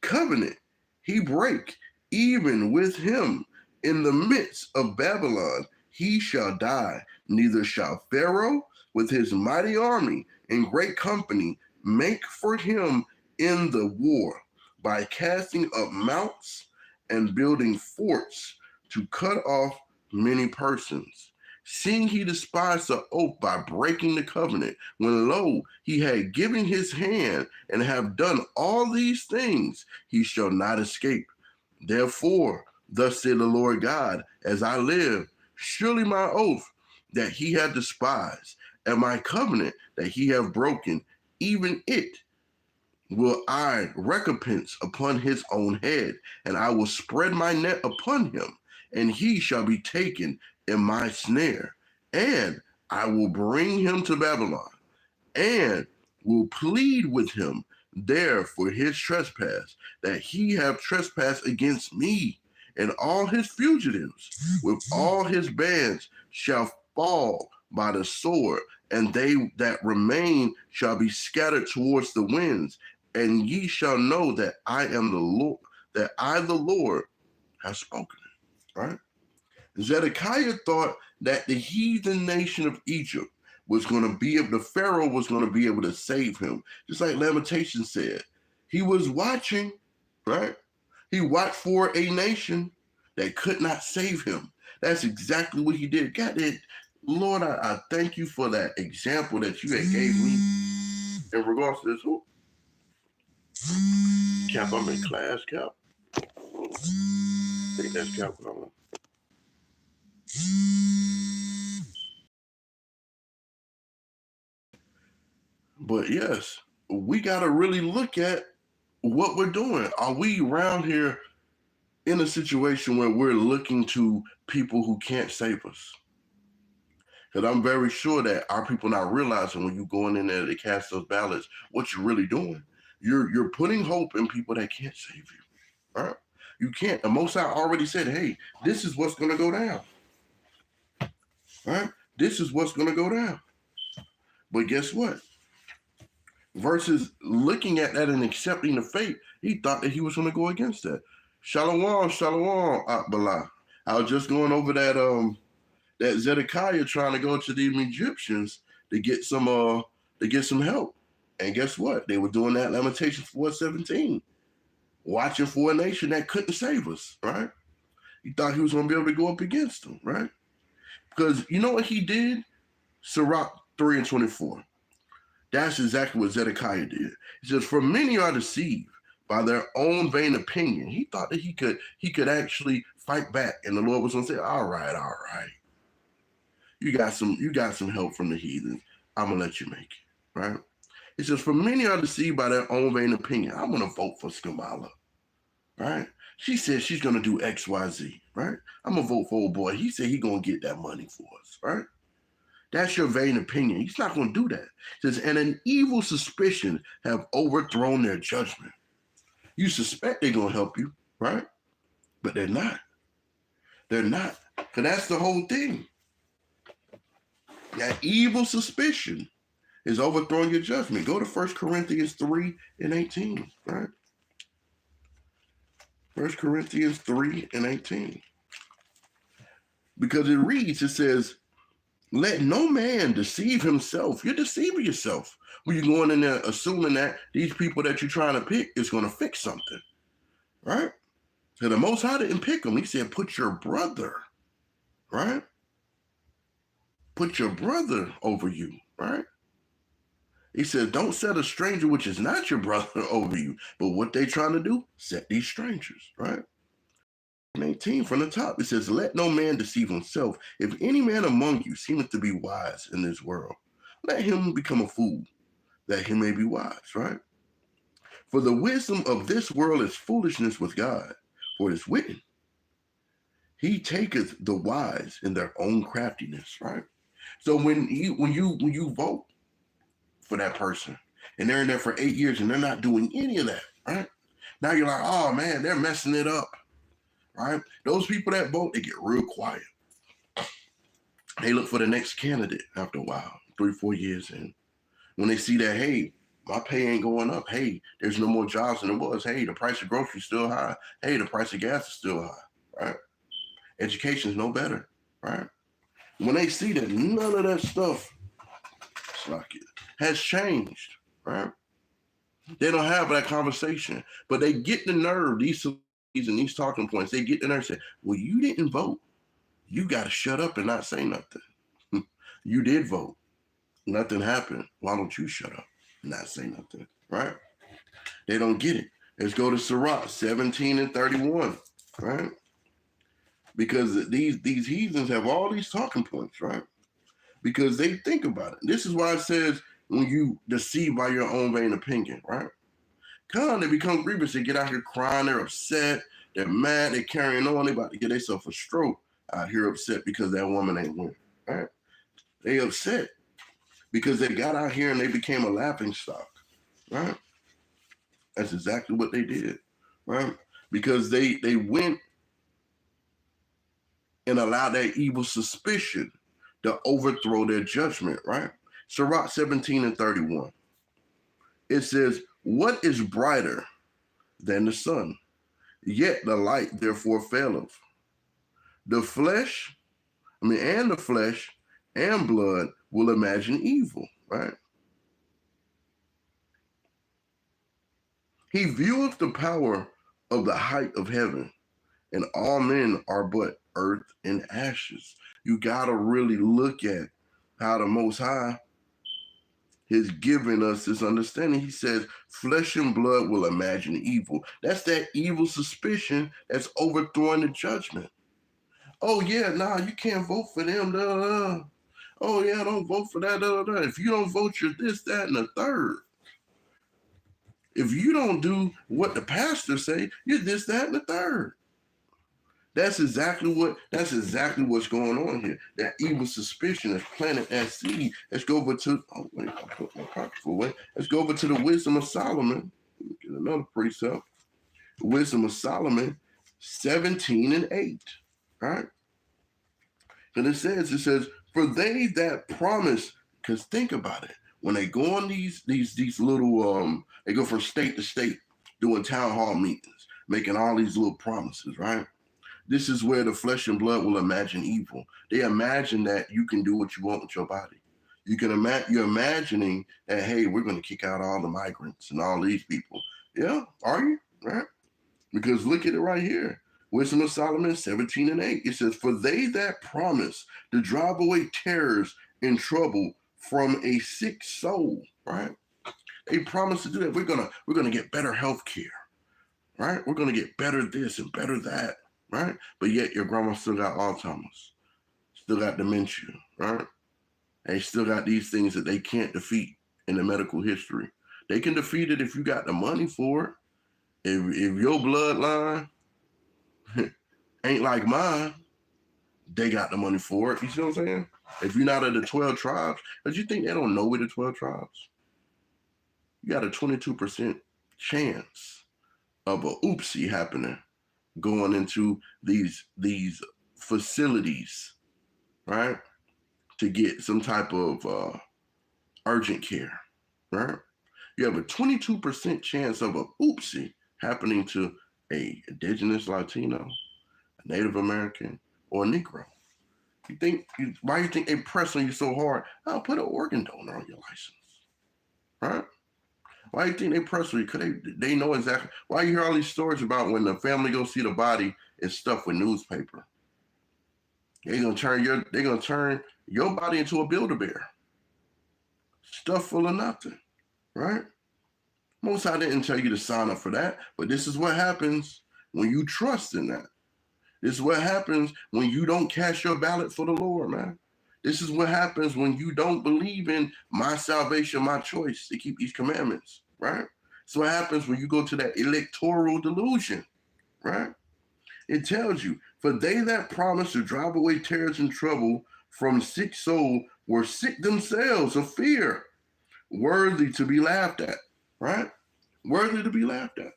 Speaker 1: covenant he brake, even with him in the midst of Babylon, he shall die. Neither shall Pharaoh with his mighty army and great company make for him in the war, by casting up mounts and building forts to cut off many persons. Seeing he despised the oath by breaking the covenant, when lo, he had given his hand and have done all these things, he shall not escape. Therefore, thus said the Lord God, as I live, surely my oath that he hath despised, and my covenant that he hath broken, even it will I recompense upon his own head, and I will spread my net upon him, and he shall be taken in my snare, and I will bring him to Babylon, and will plead with him there for his trespass, that he have trespassed against me, and all his fugitives with all his bands shall fall by the sword, and they that remain shall be scattered towards the winds, and ye shall know that I am the Lord, that I, the Lord, have spoken it, right? Zedekiah thought that the heathen nation of Egypt was going to be able, the Pharaoh was going to be able to save him. Just like Lamentations said, he was watching, right? He watched for a nation that could not save him. That's exactly what he did. God, Lord, I thank you for that example that you had gave me in regards to this. Who? Cap, I'm in class, Cap. I think that's Cap. But yes, we got to really look at what we're doing. Are we around here in a situation where we're looking to people who can't save us? Because I'm very sure that our people not realizing when you're going in there to cast those ballots, what you're really doing. You're putting hope in people that can't save you. Right? You can't. The Most High already said, hey, this is what's going to go down. Right? This is what's going to go down. But guess what? Versus looking at that and accepting the fate, he thought that he was going to go against that. Shalom, shalom, Akbala. I was just going over that Zedekiah trying to go to the Egyptians to get some help. And guess what? They were doing that Lamentations 4:17, watching for a nation that couldn't save us, right? He thought he was going to be able to go up against them, right? Because you know what he did? Sirach 3:24. That's exactly what Zedekiah did. He says, for many are deceived by their own vain opinion. He thought that he could actually fight back, and the Lord was going to say, all right. You got some help from the heathens. I'm gonna let you make it, right? It says, for many are deceived by their own vain opinion. I'm gonna vote for Skamala, right? She said she's gonna do XYZ, right? I'm gonna vote for old boy. He said he gonna get that money for us, right? That's your vain opinion. He's not gonna do that. It says, and an evil suspicion have overthrown their judgment. You suspect they're gonna help you, right? But they're not. They're not. Because that's the whole thing. That evil suspicion is overthrowing your judgment. Go to 1 Corinthians 3:18, right? 1 Corinthians 3:18. Because it reads, it says, let no man deceive himself. You're deceiving yourself when you're going in there assuming that these people that you're trying to pick is going to fix something, right? So the Most High didn't pick them. He said, put your brother, right? Put your brother over you, right? He says, don't set a stranger which is not your brother over you. But what they trying to do? Set these strangers, right? 18 from the top, it says, let no man deceive himself. If any man among you seemeth to be wise in this world, let him become a fool, that he may be wise, right? For the wisdom of this world is foolishness with God, for it is written, he taketh the wise in their own craftiness, right? So when you vote for that person and they're in there for 8 years and they're not doing any of that, right? Now you're like, oh man, they're messing it up, right? Those people that vote, they get real quiet. They look for the next candidate after a while, 3-4 years in. When they see that, hey, my pay ain't going up. Hey, there's no more jobs than there was. Hey, the price of groceries still high. Hey, the price of gas is still high, right? Education's no better, right? When they see that none of that stuff has changed, right? They don't have that conversation, but they get the nerve, these and these talking points, they get the nerve and say, well, you didn't vote. You got to shut up and not say nothing. You did vote. Nothing happened. Why don't you shut up and not say nothing, right? They don't get it. Let's go to Sirach 17 and 31, right? Because these heathens have all these talking points, right? Because they think about it. This is why it says, when you deceive by your own vain opinion, right? They become grievous. They get out here crying. They're upset. They're mad. They're carrying on. They about to get themselves a stroke out here upset because that woman ain't winning, right? They upset because they got out here and they became a laughing stock, right? That's exactly what they did, right? Because they went and allowed that evil suspicion to overthrow their judgment, right? Sirach 17 and 31. It says, what is brighter than the sun? Yet the light therefore faileth. The flesh And the flesh and blood will imagine evil, right? He vieweth the power of the height of heaven, and all men are but earth and ashes. You got to really look at how the Most High has given us this understanding. He says, flesh and blood will imagine evil. That's that evil suspicion that's overthrowing the judgment. Oh, yeah, nah, you can't vote for them. Da, da, da. Oh, yeah, don't vote for that. Da, da, da. If you don't vote, you're this, that, and the third. If you don't do what the pastor say, you're this, that, and the third. That's exactly what's going on here. That evil suspicion is planted that seed. Let's go over to Let's go over to the wisdom of Solomon. Get another precept. Wisdom of Solomon 17:8. Right? And it says, for they that promise, because think about it, when they go on these little they go from state to state doing town hall meetings, making all these little promises, right? This is where the flesh and blood will imagine evil. They imagine that you can do what you want with your body. You're imagining that, hey, we're going to kick out all the migrants and all these people. Yeah, are you? Right? Because look at it right here. Wisdom of Solomon 17:8. It says, for they that promise to drive away terrors and trouble from a sick soul, right? They promise to do that. We're gonna get better health care, right? We're gonna get better this and better that. Right? But yet your grandma still got Alzheimer's, still got dementia, right? They still got these things that they can't defeat in the medical history. They can defeat it if you got the money for it. If your bloodline ain't like mine, they got the money for it. You see what I'm saying? If you're not of the 12 tribes, but you think they don't know we're the 12 tribes? You got a 22% chance of a oopsie happening going into these facilities, right, to get some type of urgent care, right? You have a 22% chance of a oopsie happening to a indigenous Latino, a Native American, or a Negro. Why you think they press on you so hard? I'll put an organ donor on your license, right? Why do you think they press you? Because they know exactly. Why you hear all these stories about when the family goes see the body, it's stuffed with newspaper. They're gonna turn your body into a Build-A-Bear, stuffed full of nothing, right? Most I didn't tell you to sign up for that, but this is what happens when you trust in that. This is what happens when you don't cast your ballot for the Lord, man. This is what happens when you don't believe in my salvation, my choice to keep these commandments, right? So what happens when you go to that electoral delusion, right? It tells you, for they that promise to drive away terrors and trouble from sick soul were sick themselves of fear, worthy to be laughed at, right? Worthy to be laughed at.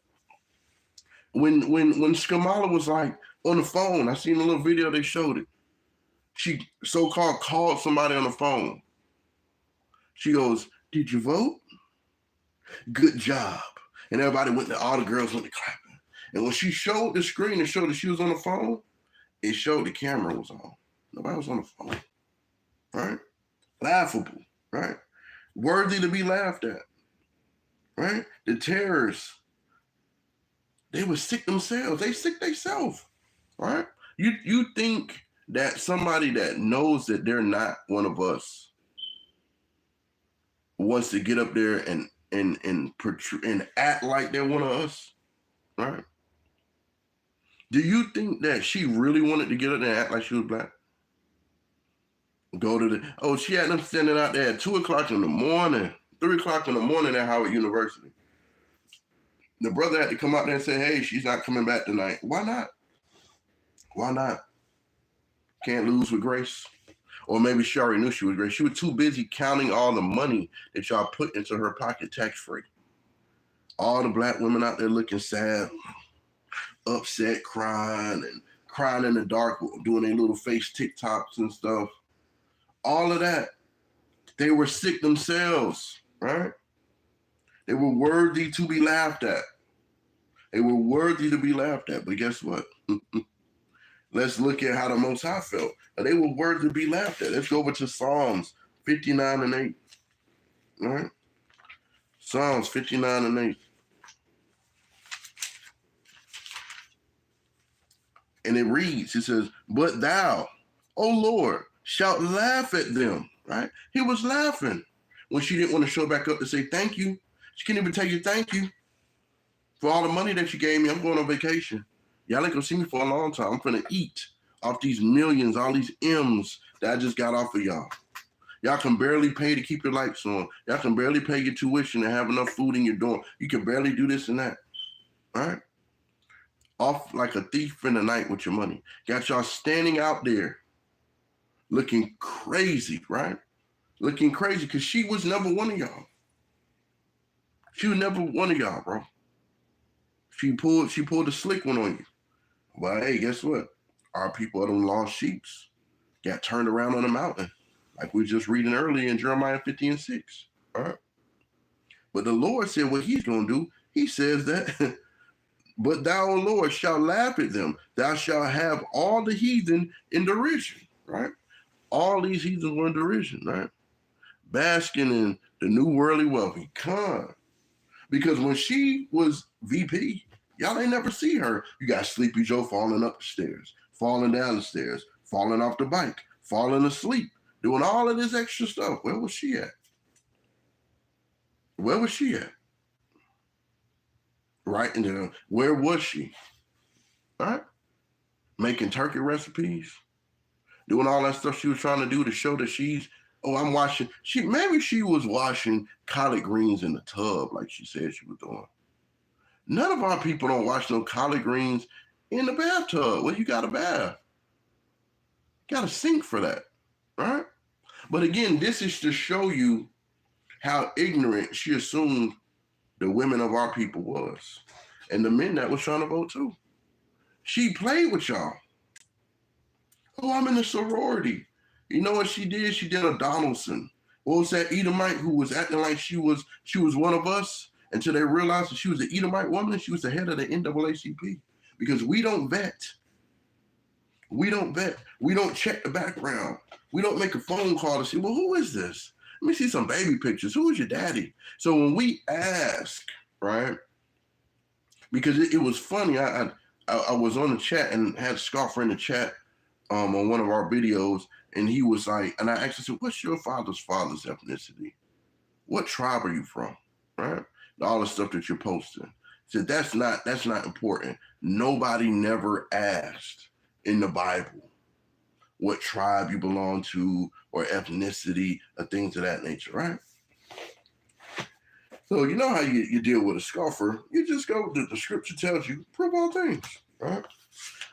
Speaker 1: When Skamala was like on the phone, I seen a little video, they showed it. She so-called called somebody on the phone. She goes, did you vote? Good job. And all the girls went to clapping. And when she showed the screen and showed that she was on the phone, it showed the camera was on. Nobody was on the phone, right? Laughable, right? Worthy to be laughed at, right? The terrorists, they were sick themselves. They sick themselves, right? You think that somebody that knows that they're not one of us wants to get up there and act like they're one of us, right? Do you think that she really wanted to get up there and act like she was black? She had them standing out there at 2 o'clock in the morning, 3 o'clock in the morning at Howard University. The brother had to come out there and say, hey, she's not coming back tonight. Why not? Why not? Can't lose with grace. Or maybe she already knew she was grace. She was too busy counting all the money that y'all put into her pocket tax-free. All the black women out there looking sad, upset, crying in the dark, doing their little face TikToks and stuff. All of that. They were sick themselves, right? They were worthy to be laughed at. They were worthy to be laughed at. But guess what? Let's look at how the Most High felt. They were worthy to be laughed at. Let's go over to Psalms 59 and 8. All right? Psalms 59 and 8. And it reads, it says, but thou, O Lord, shalt laugh at them, right? He was laughing when she didn't want to show back up to say thank you. She can't even tell you thank you for all the money that you gave me. I'm going on vacation. Y'all ain't gonna see me for a long time. I'm gonna eat off these millions, all these M's that I just got off of y'all. Y'all can barely pay to keep your lights on. Y'all can barely pay your tuition and have enough food in your dorm. You can barely do this and that, all right? Off like a thief in the night with your money. Got y'all standing out there looking crazy, right? Looking crazy because she was never one of y'all. She was never one of y'all, bro. She pulled a slick one on you. But hey, guess what? Our people are them lost sheeps got turned around on the mountain, like we were just reading earlier in Jeremiah 50 and 6. All right. But the Lord said what he's going to do. He says that, but thou, O Lord, shalt laugh at them. Thou shalt have all the heathen in derision, right? All these heathens were in derision, right? Basking in the new worldly wealthy. Con. Because when she was VP, y'all ain't never see her. You got Sleepy Joe falling up the stairs, falling down the stairs, falling off the bike, falling asleep, doing all of this extra stuff. Where was she at? Where was she at? Right? And where was she? All right? Making turkey recipes, doing all that stuff she was trying to do to show that I'm washing. Maybe she was washing collard greens in the tub like she said she was doing. None of our people don't wash no collard greens in the bathtub. Well, you got a bath. You got a sink for that, right? But again, this is to show you how ignorant she assumed the women of our people was. And the men that was trying to vote too. She played with y'all. Oh, I'm in a sorority. You know what she did? She did a Donaldson. What was that Edomite who was acting like she was one of us until they realized that she was an Edomite woman and she was the head of the NAACP. Because we don't vet. We don't vet. We don't check the background. We don't make a phone call to see, well, who is this? Let me see some baby pictures. Who is your daddy? So when we ask, right? Because it was funny. I was on the chat and had a scoffer in the chat on one of our videos, and he was like, and I asked him, what's your father's ethnicity? What tribe are you from? Right? All the stuff that you're posting. He said, that's not important. Nobody never asked in the Bible what tribe you belong to or ethnicity or things of that nature, right? So you know how you deal with a scoffer. You just go, the scripture tells you, prove all things, right?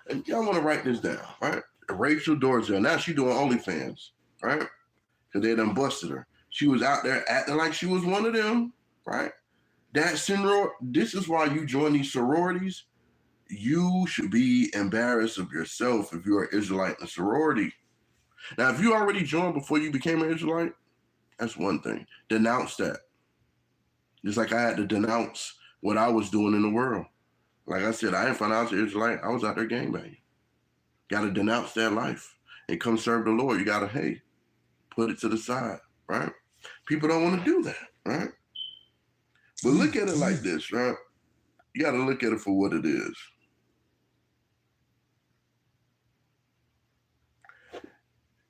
Speaker 1: And y'all want to write this down, right? Rachel Dorzel, now she doing OnlyFans, right? Because they done busted her. She was out there acting like she was one of them, right? This is why you join these sororities. You should be embarrassed of yourself if you're an Israelite in a sorority. Now, if you already joined before you became an Israelite, that's one thing. Denounce that. Just like I had to denounce what I was doing in the world. Like I said, I didn't find out I was an Israelite. I was out there gangbanging. Got to denounce that life and come serve the Lord. You got to, hey, put it to the side, right? People don't want to do that, right? But look at it like this, right? You got to look at it for what it is.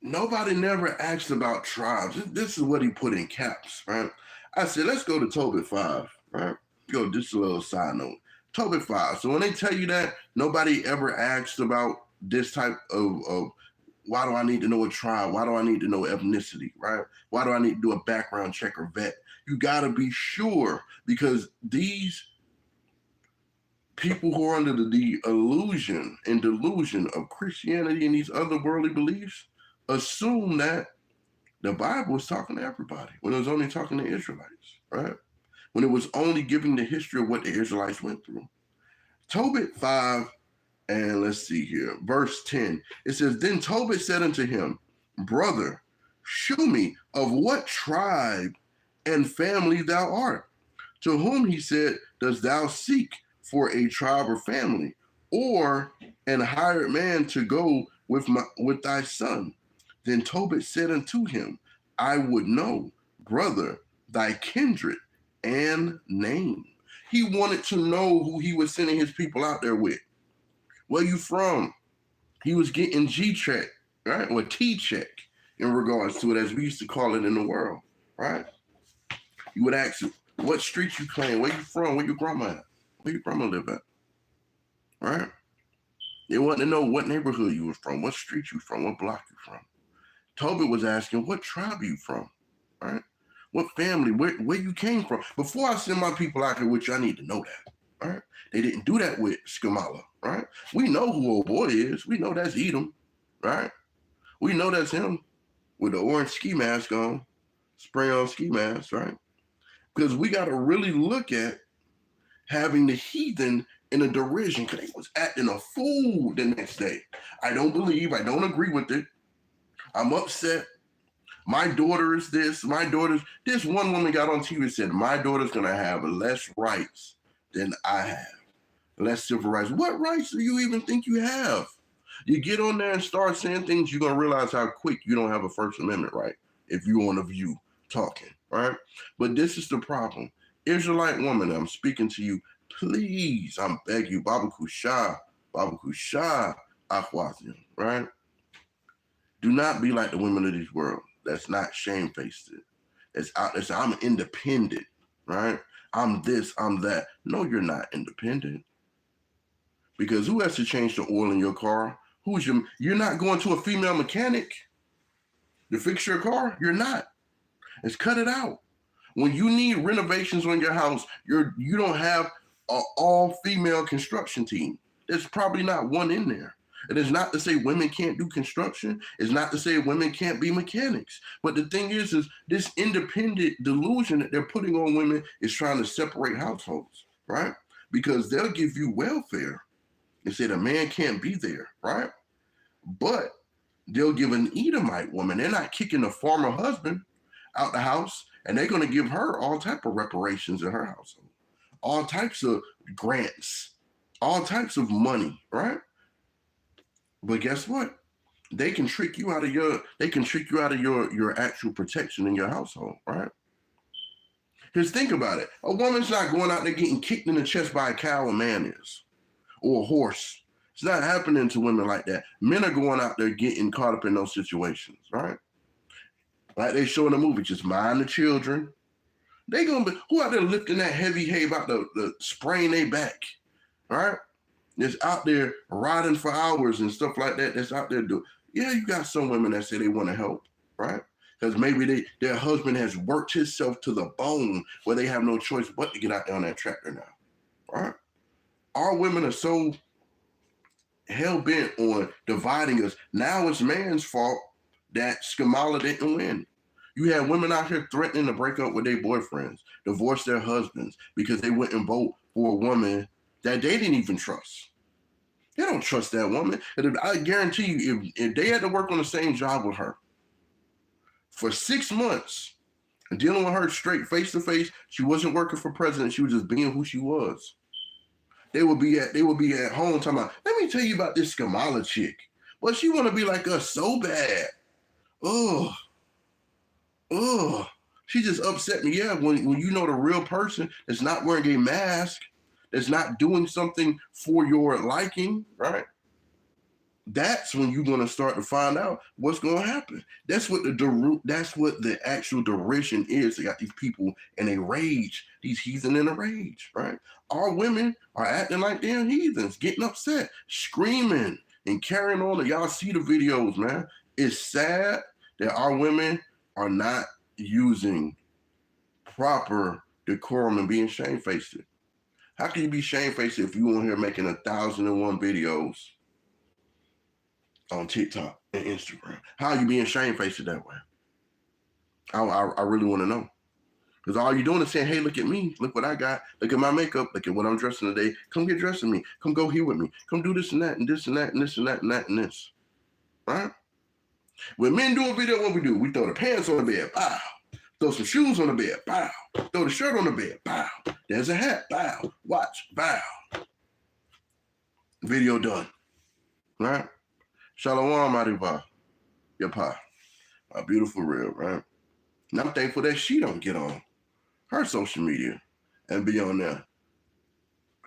Speaker 1: Nobody never asked about tribes. This is what he put in caps, right? I said, let's go to Tobit 5, right? Go, just a little side note. Tobit 5. So when they tell you that, nobody ever asked about this type of why do I need to know a tribe? Why do I need to know ethnicity, right? Why do I need to do a background check or vet? You got to be sure, because these people who are under the illusion and delusion of Christianity and these other worldly beliefs assume that the Bible was talking to everybody when it was only talking to Israelites, right? When it was only giving the history of what the Israelites went through. Tobit 5, and let's see here, verse 10. It says, then Tobit said unto him, brother, shew me of what tribe and family thou art. To whom he said, dost thou seek for a tribe or family? or an hired man to go with thy son. Then Tobit said unto him, I would know, brother, thy kindred and name. He wanted to know who he was sending his people out there with. Where you from? He was getting G-check, right? Or T-check in regards to it, as we used to call it in the world, right? You would ask him, what street you claim? Where you from? Where your grandma at? Where your grandma live at? Right? They wanted to know what neighborhood you was from, what street you from, what block you from. Tobit was asking, what tribe you from? Right? What family, where you came from? Before I send my people out here, which I need to know that. Right? They didn't do that with Skamala, right? We know who old boy is. We know that's Edom, right? We know that's him with the orange ski mask on, spray on ski mask, right? Because we got to really look at having the heathen in a derision, because they was acting a fool the next day. I don't agree with it. I'm upset. My daughter is this, this one woman got on TV and said, my daughter's going to have less rights than I have. Less civil rights. What rights do you even think you have? You get on there and start saying things, you're going to realize how quick you don't have a First Amendment right if you're on a View talking, right? But this is the problem. Israelite woman, I'm speaking to you. Please, I'm begging you, Baba Kusha, Akhwazim, right? Do not be like the women of this world. That's not shamefaced. It's out there. I'm independent, right? I'm this, I'm that. No, you're not independent. Because who has to change the oil in your car? You're not going to a female mechanic to fix your car? You're not. Let's cut it out. When you need renovations on your house, you don't have an all-female construction team. There's probably not one in there. It is not to say women can't do construction. It's not to say women can't be mechanics. But the thing is this independent delusion that they're putting on women is trying to separate households, right? Because they'll give you welfare and say the man can't be there, right? But they'll give an Edomite woman. They're not kicking the farmer husband out the house, and they're going to give her all type of reparations in her household, all types of grants, all types of money, right? But guess what? They can trick you out of your actual protection in your household, right? Because think about it. A woman's not going out there getting kicked in the chest by a cow, a man is, or a horse. It's not happening to women like that. Men are going out there getting caught up in those situations, right? Like they show in the movie, just mind the children. They gonna be, who out there lifting that heavy hay about the spraying their back, right? That's out there riding for hours and stuff like that. That's out there doing. Yeah, you got some women that say they want to help, right? Because maybe their husband has worked himself to the bone where they have no choice but to get out there on that tractor now, right? Our women are so hell-bent on dividing us. Now it's man's fault that Skamala didn't win. You have women out here threatening to break up with their boyfriends, divorce their husbands because they wouldn't vote for a woman that they didn't even trust. They don't trust that woman. And I guarantee you, if they had to work on the same job with her for 6 months, and dealing with her straight face to face, she wasn't working for president. She was just being who she was. They would be at home talking about, let me tell you about this Skamala chick. Well, she want to be like us so bad. Oh, she just upset me. Yeah, when you know the real person that's not wearing a mask, that's not doing something for your liking, right? That's when you're going to start to find out what's going to happen. That's what the actual derision is. They got these people in a rage, these heathen in a rage, right? Our women are acting like they're heathens, getting upset, screaming and carrying on. Y'all see the videos, man. It's sad that our women are not using proper decorum and being shamefaced. How can you be shamefaced if you on here making 1,001 videos on TikTok and Instagram? How are you being shamefaced that way? I really want to know. Because all you're doing is saying, hey, look at me. Look what I got. Look at my makeup. Look at what I'm dressing today. Come get dressed with me. Come go here with me. Come do this and that and this and that and this and that and that and this. Right? When men do a video, what we do? We throw the pants on the bed. Bow. Throw some shoes on the bed. Bow. Throw the shirt on the bed. Bow. There's a hat. Bow. Watch. Bow. Video done. Right? Shalom, Mariva. Yapa. My beautiful real, right? And I'm thankful that she don't get on her social media and be on there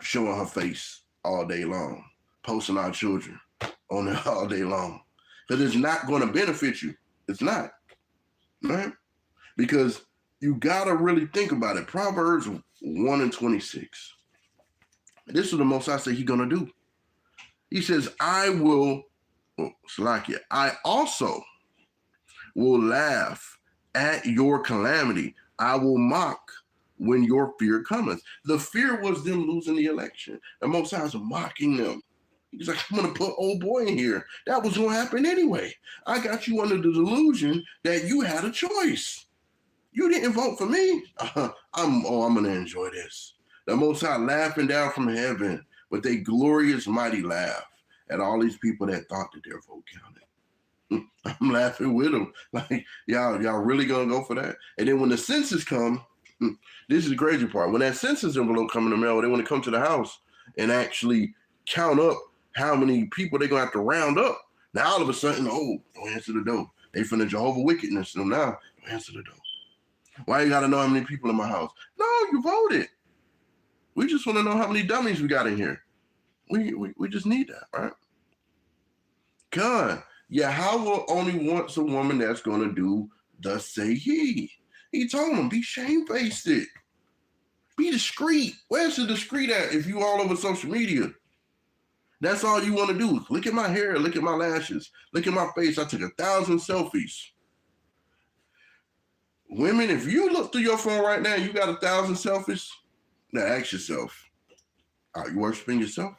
Speaker 1: showing her face all day long, posting our children on there all day long. Because it's not going to benefit you. It's not. Right? Because you got to really think about it. Proverbs 1:26. This is the most I say he's going to do. He says, I also will laugh at your calamity. I will mock when your fear cometh. The fear was them losing the election. The Most High was mocking them. He's like, I'm going to put old boy in here. That was going to happen anyway. I got you under the delusion that you had a choice. You didn't vote for me. I'm going to enjoy this. The Most High laughing down from heaven with a glorious, mighty laugh at all these people that thought that their vote counted. I'm laughing with them. Like, y'all really going to go for that? And then when the census come, this is the crazy part. When that census envelope come in the mail, they want to come to the house and actually count up how many people they're going to have to round up. Now, all of a sudden, don't answer the door. They from the Jehovah wickedness. So now, don't answer the door. Why you got to know how many people in my house? No, you voted. We just want to know how many dummies we got in here. We just need that, right? God, Yahweh only wants a woman that's going to do thus say he. He told him, be shamefaced it. Be discreet. Where's the discreet at if you all over social media? That's all you want to do. Look at my hair. Look at my lashes. Look at my face. I took 1,000 selfies. Women, if you look through your phone right now, you got 1,000 selfies. Now ask yourself, are you worshiping yourself?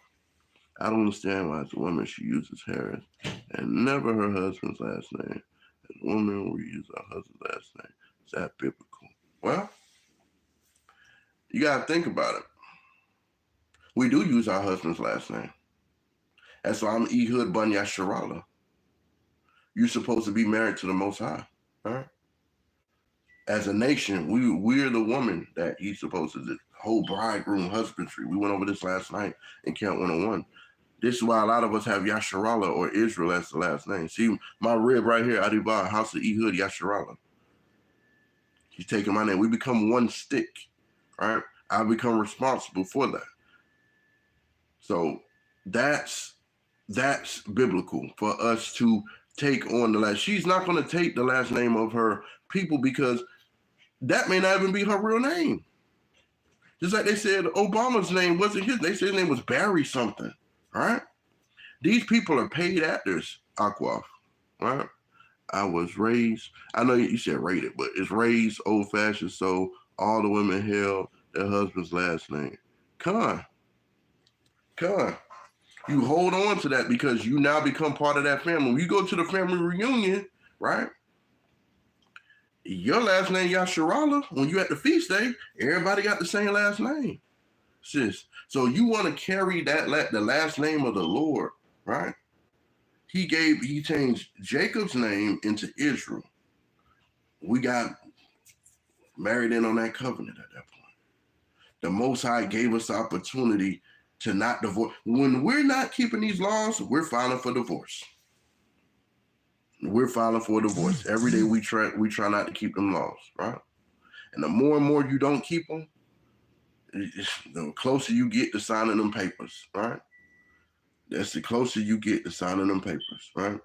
Speaker 1: I don't understand why as a woman she uses Harris and never her husband's last name. As a woman, we use our husband's last name. Is that biblical? Well, you got to think about it. We do use our husband's last name. That's why I'm Ehud Bun Yasharala. You're supposed to be married to the Most High. All right? As a nation, we're the woman that he's supposed to do. Whole bridegroom husbandry. We went over this last night in Camp 101. This is why a lot of us have Yasharala or Israel as the last name. See, my rib right here, Adiba, House of Ehud Yasharala. He's taking my name. We become one stick, right? I become responsible for that. So that's biblical for us to take on the last. She's not going to take the last name of her people because that may not even be her real name. Just like they said Obama's name wasn't his. They said his name was Barry something, right? These people are paid actors, Aquaf, right? I was raised, I know you said rated, but it's raised old-fashioned, so all the women held their husband's last name. Come on. You hold on to that because you now become part of that family. When you go to the family reunion, right? Your last name, Yasharala, when you at the feast day, everybody got the same last name. Sis. So you want to carry the last name of the Lord, right? He changed Jacob's name into Israel. We got married in on that covenant at that point. The Most High gave us the opportunity to not divorce. When we're not keeping these laws, we're filing for divorce. We're filing for divorce. Every day we try not to keep them laws, right? And the more and more you don't keep them, the closer you get to signing them papers, right? That's the closer you get to signing them papers, right?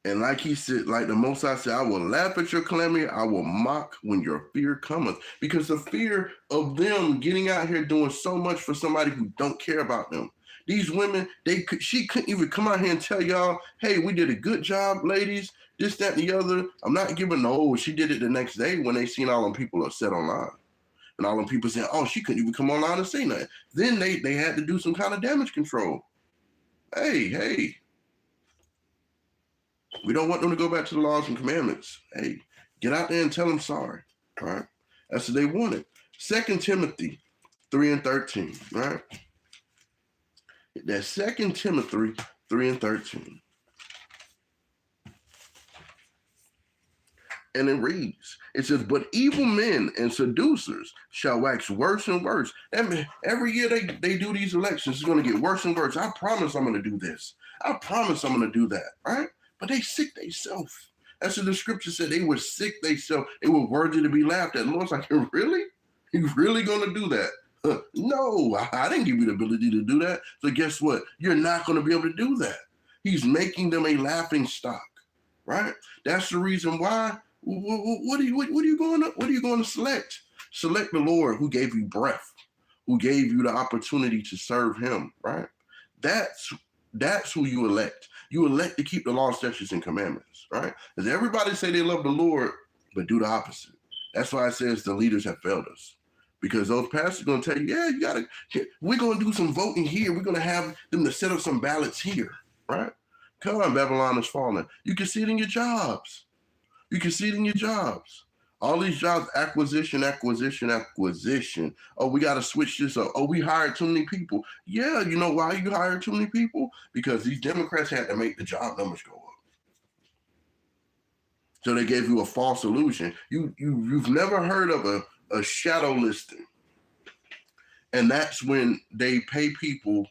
Speaker 1: And like he said, like the Most High said, I will laugh at your calamity. I will mock when your fear cometh. Because the fear of them getting out here doing so much for somebody who don't care about them. These women, she couldn't even come out here and tell y'all, hey, we did a good job, ladies, this, that, and the other. I'm not giving no, she did it the next day when they seen all them people upset online. And all them people saying, oh, she couldn't even come online and say nothing. Then they had to do some kind of damage control. Hey. We don't want them to go back to the laws and commandments. Hey, get out there and tell them sorry. All right? That's what they wanted. 2 Timothy 3:13, right? That's 2 Timothy 3:13. And it reads, it says, but evil men and seducers shall wax worse and worse. And every year they do these elections, it's going to get worse and worse. I promise I'm going to do this. I promise I'm going to do that, right? But they sick themselves. That's what the scripture said. They were sick themselves. They were worthy to be laughed at. The Lord's like, really? You really going to do that? No, I didn't give you the ability to do that. So guess what? You're not going to be able to do that. He's making them a laughing stock, right? That's the reason why. What are you going to select? Select the Lord who gave you breath, who gave you the opportunity to serve him, right? That's who you elect. You elect to keep the law, statutes, and commandments, right? Because everybody say they love the Lord, but do the opposite. That's why it says the leaders have failed us. Because those pastors are going to tell you, yeah, we're going to do some voting here. We're going to have them to set up some ballots here, right? Come on, Babylon is falling. You can see it in your jobs. You can see it in your jobs. All these jobs, acquisition. Oh, we got to switch this up. Oh, we hired too many people. Yeah, you know why you hired too many people? Because these Democrats had to make the job numbers go up. So they gave you a false illusion. You've never heard of a shadow listing. And that's when they pay people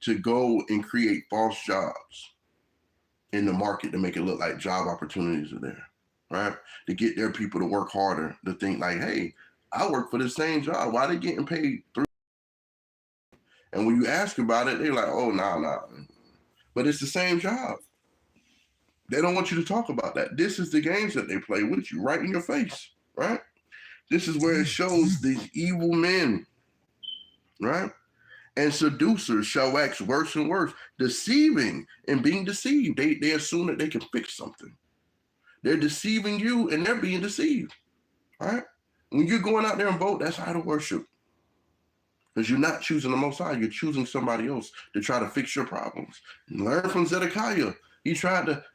Speaker 1: to go and create false jobs in the market to make it look like job opportunities are there. Right? To get their people to work harder, to think like, hey, I work for the same job. Why are they getting paid $3? And when you ask about it, they're like, oh, nah. But it's the same job. They don't want you to talk about that. This is the games that they play with you right in your face, right? This is where it shows these evil men, right? And seducers shall wax worse and worse, deceiving and being deceived. They assume that they can fix something. They're deceiving you and they're being deceived, right? When you're going out there and vote, that's idol worship. Because you're not choosing the Most High, you're choosing somebody else to try to fix your problems. Learn from Zedekiah.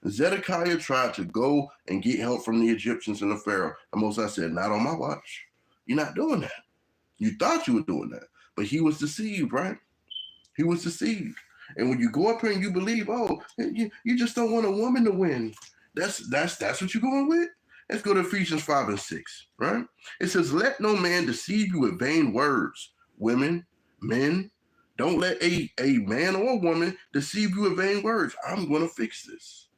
Speaker 1: Zedekiah tried to go and get help from the Egyptians and the Pharaoh. And Most High said, not on my watch. You're not doing that. You thought you were doing that, but he was deceived, right? He was deceived. And when you go up here and you believe, oh, you just don't want a woman to win. That's what you're going with? Let's go to Ephesians 5 and 6, right? It says, let no man deceive you with vain words. Women, men, don't let a man or a woman deceive you with vain words. I'm going to fix this.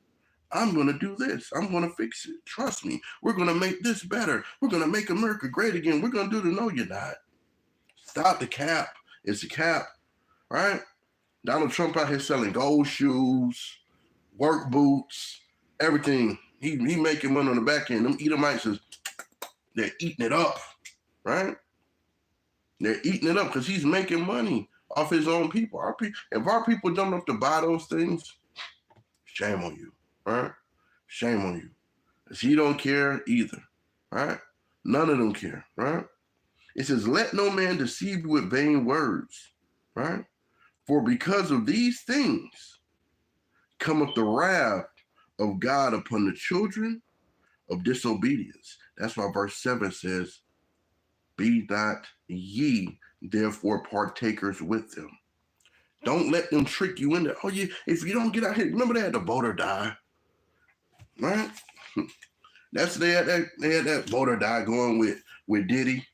Speaker 1: I'm going to do this. I'm going to fix it. Trust me. We're going to make this better. We're going to make America great again. We're going to do the no, you're not. Stop the cap. It's a cap, right? Donald Trump out here selling gold shoes, work boots, everything. He making money on the back end. Them Edomites, they're eating it up, right? They're eating it up because he's making money off his own people. If our people don't have to buy those things, shame on you, right? Shame on you. Because he don't care either, right? None of them care, right? It says, let no man deceive you with vain words, right? For because of these things cometh the wrath of God upon the children of disobedience. That's why verse 7 says, be not ye therefore partakers with them. Don't let them trick you into, oh yeah, if you don't get out here, remember they had the vote or die, right? They had that vote or die going with Diddy.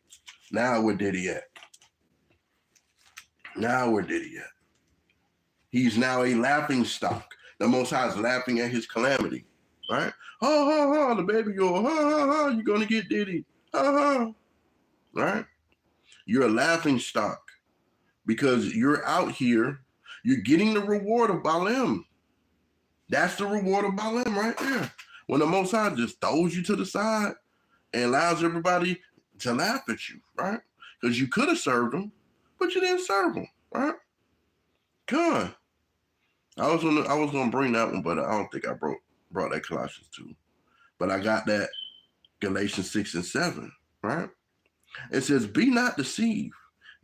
Speaker 1: Now where Diddy at? He's now a laughing stock. The Most High is laughing at his calamity, right? The baby girl, you're going to get Diddy, right? You're a laughing stock because you're out here, you're getting the reward of Balaam. That's the reward of Balaam right there. When the Most High just throws you to the side and allows everybody to laugh at you, right? Because you could have served them, but you didn't serve them, right? Come on. I was gonna bring that one, but I don't think I brought that Colossians 2. But I got that Galatians 6 and 7, right? It says, be not deceived.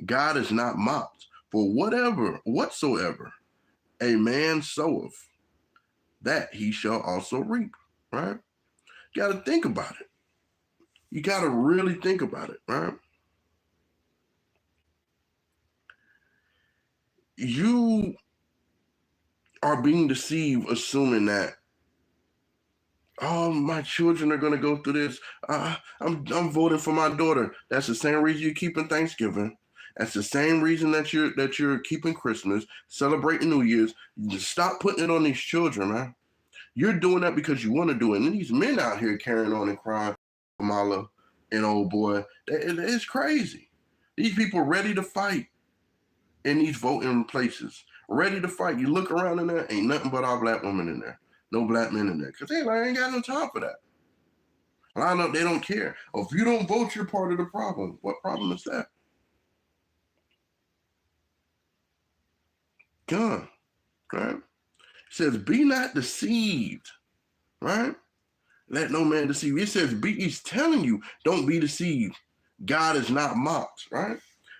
Speaker 1: God is not mocked. For whatsoever a man soweth, that he shall also reap, right? You got to think about it. You got to really think about it, right? You are being deceived, assuming that, Oh, my children are going to go through this. I'm voting for my daughter. That's the same reason you're keeping Thanksgiving. That's the same reason that you're keeping Christmas, celebrating New Year's. You just stop putting it on these children, man. You're doing that because you want to do it. And these men out here carrying on and crying, Kamala and old boy, it's crazy. These people ready to fight in these voting places, ready to fight. You look around in there, ain't nothing but our black women in there. No black men in there. Because they ain't got no time for that. Line up, they don't care. Oh, if you don't vote, you're part of the problem. What problem is that? Gun, right? It says, be not deceived, right? Let no man deceive you. It says, he's telling you, don't be deceived. God is not mocked, right?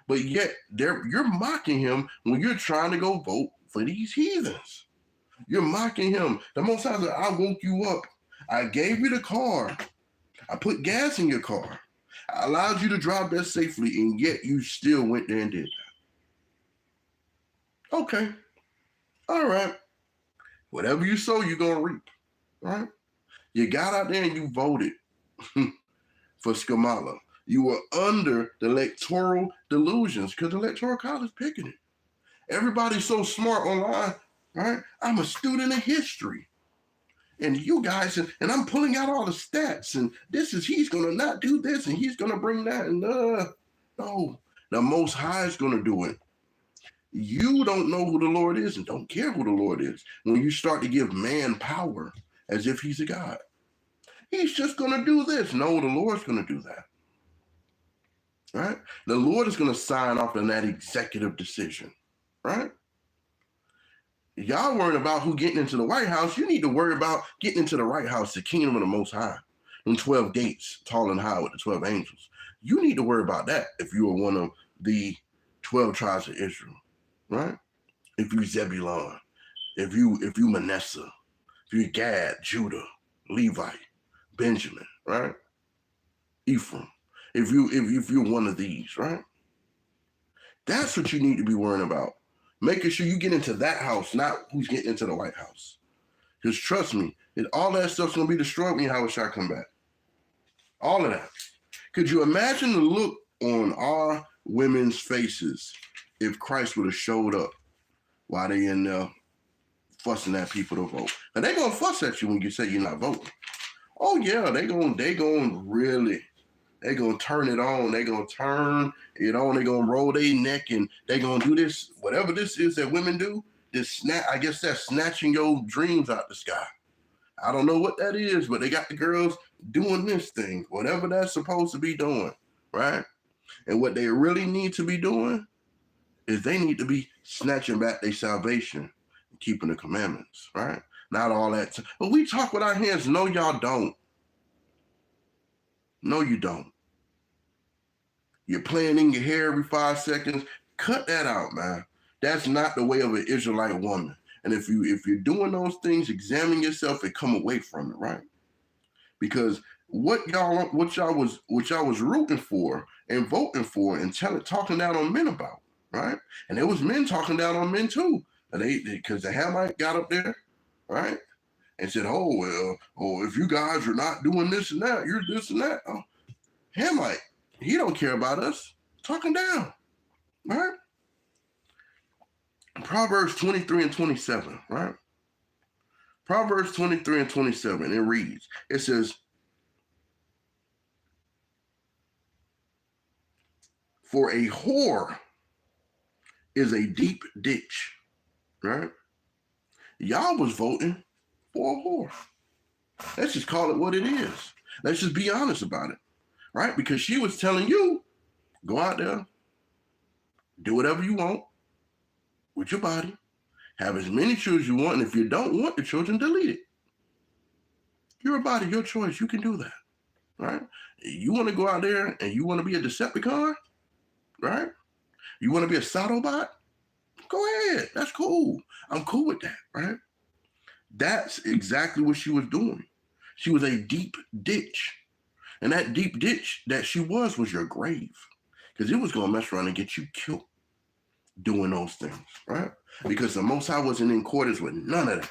Speaker 1: But yet, you're mocking him when you're trying to go vote for these heathens. You're mocking him. The Most High said, I woke you up. I gave you the car. I put gas in your car. I allowed you to drive that safely, and yet you still went there and did that. Okay. All right. Whatever you sow, you're going to reap, right? You got out there and you voted for Skamala. You were under the electoral delusions because the electoral college picking it. Everybody's so smart online, right? I'm a student of history. And you guys, and I'm pulling out all the stats, and he's going to not do this, and he's going to bring that, and no, the Most High is going to do it. You don't know who the Lord is and don't care who the Lord is when you start to give man power as if he's a God. He's just going to do this. No, the Lord's going to do that. Right? The Lord is going to sign off on that executive decision. Right? Y'all worrying about who getting into the White House. You need to worry about getting into the right house, the kingdom of the Most High, and 12 gates, tall and high with the 12 angels. You need to worry about that if you are one of the 12 tribes of Israel. Right? If you Zebulon, if you Manasseh, if you Gad, Judah, Levi, Benjamin, right? Ephraim. If you're one of these, right? That's what you need to be worrying about. Making sure you get into that house, not who's getting into the White House. Because trust me, all that stuff's gonna be destroyed when Yahushua come back. All of that. Could you imagine the look on our women's faces if Christ would have showed up while they in there fussing at people to vote? And they're gonna fuss at you when you say you're not voting. Oh yeah, they gonna turn it on. They gonna turn it on. They gonna roll their neck and they gonna do this, whatever this is that women do. I guess that's snatching your dreams out the sky. I don't know what that is, but they got the girls doing this thing, whatever that's supposed to be doing, right? And what they really need to be doing is they need to be snatching back their salvation and keeping the commandments, right? Not all that. But we talk with our hands. No, y'all don't. No, you don't. You're playing in your hair every 5 seconds. Cut that out, man. That's not the way of an Israelite woman. And if you're doing those things, examine yourself and come away from it, right? Because what y'all was rooting for and voting for and talking down on men about, right? And there was men talking down on men too. Because the Hamite got up there, right? And said, if you guys are not doing this and that, you're this and that. Oh, Hamite, he don't care about us. Talking down, right? Proverbs 23 and 27, right? Proverbs 23 and 27, it reads, it says, for a whore is a deep ditch, right? Y'all was voting for a whore. Let's just call it what it is. Let's just be honest about it, right? Because she was telling you, go out there, do whatever you want with your body, have as many children you want, and if you don't want the children, delete it. Your body, your choice, you can do that, right? You want to go out there and you want to be a Decepticon, right? You want to be a Autobot? Go ahead, that's cool. I'm cool with that, right? That's exactly what she was doing. She was a deep ditch. And that deep ditch that she was your grave. Because it was going to mess around and get you killed doing those things, right? Because the Most High wasn't in accordance with none of that.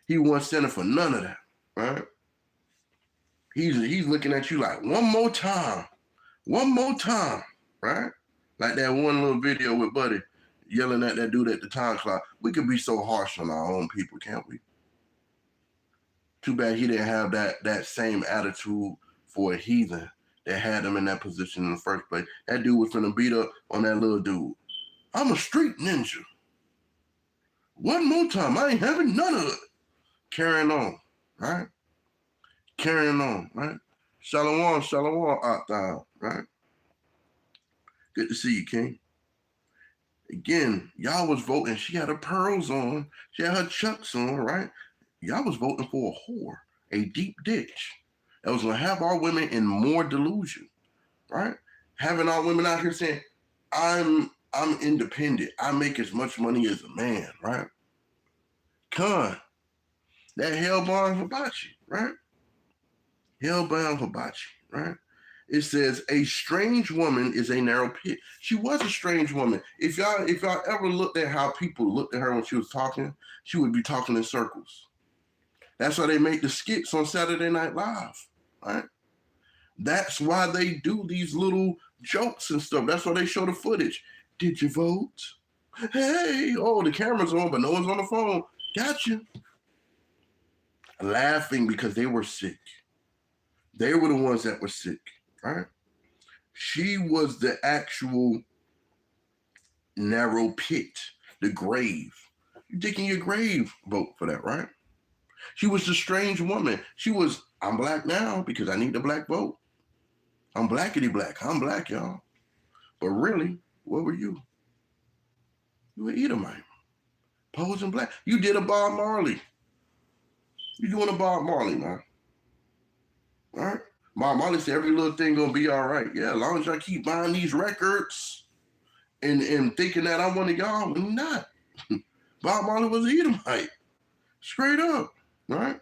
Speaker 1: He wasn't standing for none of that, right? He's looking at you like, one more time, right? Like that one little video with Buddy yelling at that dude at the time clock. We could be so harsh on our own people, can't we? Too bad he didn't have that same attitude for a heathen that had him in that position in the first place. That dude was finna beat up on that little dude. I'm a street ninja. One more time, I ain't having none of it. Carrying on, right? Carrying on, right? Shalom, Octave, right? Good to see you, King. Again, y'all was voting. She had her pearls on. She had her chucks on, right? Y'all was voting for a whore, a deep ditch that was going to have our women in more delusion, right? Having our women out here saying, I'm independent. I make as much money as a man, right? Con, that hellbound hibachi, right? Hellbound hibachi, right? It says a strange woman is a narrow pit. She was a strange woman. If y'all ever looked at how people looked at her when she was talking, she would be talking in circles. That's why they make the skits on Saturday Night Live, right? That's why they do these little jokes and stuff. That's why they show the footage. Did you vote? Hey, oh, the camera's on, but no one's on the phone. Gotcha. Laughing because they were sick. They were the ones that were sick, right? She was the actual narrow pit, the grave. You dig in your grave, vote for that, right? She was the strange woman. She was, I'm black now because I need the black vote. I'm blackity black. I'm black, y'all. But really, what were you? You were Edomite. Posing black. You did a Bob Marley. You doing a Bob Marley, man. All right? Bob Marley said every little thing gonna be all right. Yeah, as long as I keep buying these records and thinking that I'm one of y'all, I'm not. Bob Marley was an Edomite. Straight up, right?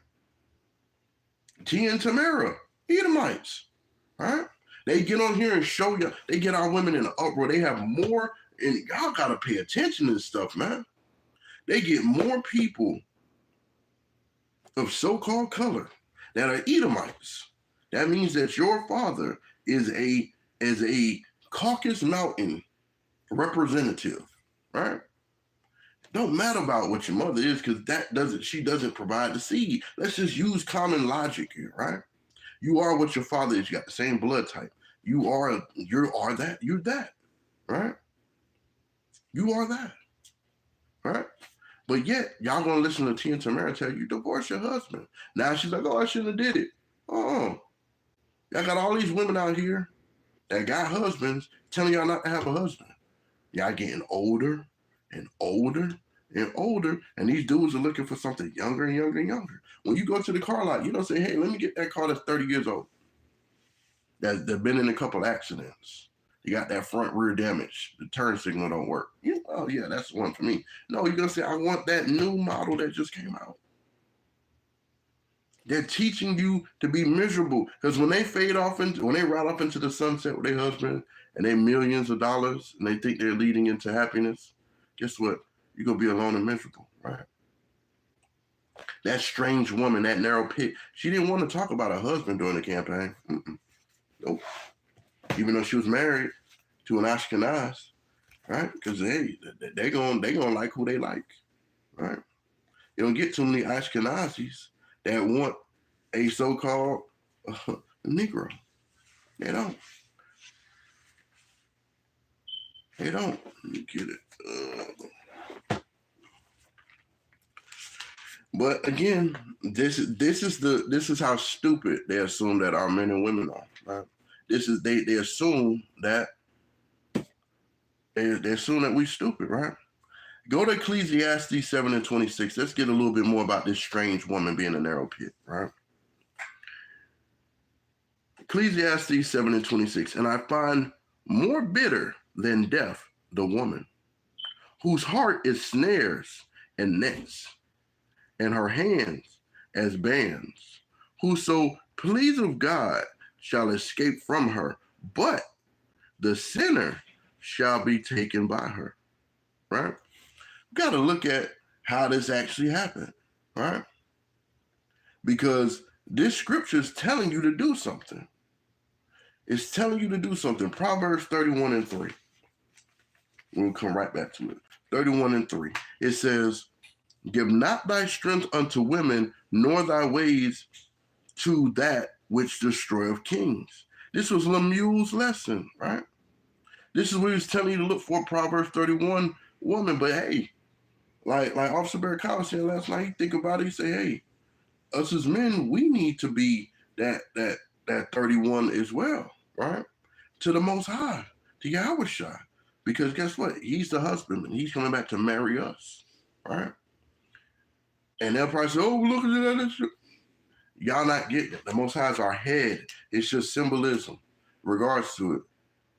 Speaker 1: T and Tamara, Edomites, right? They get on here and show you, they get our women in the uproar. They have more, and y'all gotta pay attention to this stuff, man. They get more people of so-called color that are Edomites. That means that your father is a Caucasus Mountain representative, right? Don't matter about what your mother is, because she doesn't provide the seed. Let's just use common logic here, right? You are what your father is. You got the same blood type. You are that. You're that, right? You are that, right? But yet, y'all gonna listen to T and Tamara tell you divorce your husband. Now she's like, oh, I shouldn't have did it. Oh, y'all got all these women out here that got husbands telling y'all not to have a husband. Y'all getting older and older and older, and these dudes are looking for something younger and younger and younger. When you go to the car lot, you don't say, hey, let me get that car that's 30 years old. That's been in a couple accidents. You got that front rear damage. The turn signal don't work. Oh, yeah, that's one for me. No, you're going to say, I want that new model that just came out. They're teaching you to be miserable. Because when they ride off into the sunset with their husband and they millions of dollars and they think they're leading into happiness, guess what? You're going to be alone and miserable, right? That strange woman, that narrow pit, she didn't want to talk about her husband during the campaign. Nope. Even though she was married to an Ashkenaz, right? Because they're gonna like who they like, right? You don't get too many Ashkenazis that want a so-called Negro. They don't. They don't. Let me get it. But again, this is how stupid they assume that our men and women are. Right? They assume that they assume that we stupid, right? Go to Ecclesiastes 7:26. Let's get a little bit more about this strange woman being a narrow pit, right? Ecclesiastes 7:26. And I find more bitter than death the woman, whose heart is snares and nets, and her hands as bands. Whoso pleaseth God shall escape from her, but the sinner shall be taken by her, right? We got to look at how this actually happened, right? Because This scripture is telling you to do something. It's telling you to do something. Proverbs 31:3. We'll come right back to it. 31:3. It says, give not thy strength unto women, nor thy ways to that which destroyeth kings. This was Lemuel's lesson, right? This is what he was telling you to look for, Proverbs 31 woman. But hey, like Officer Barrett Collins said last night, he think about it, he say, hey, us as men, we need to be that 31 as well, right? To the Most High, to Yahushua. Because guess what? He's the husbandman. He's coming back to marry us, right? And they'll probably say, oh, look at that. Y'all not getting it. The Most High is our head. It's just symbolism in regards to it.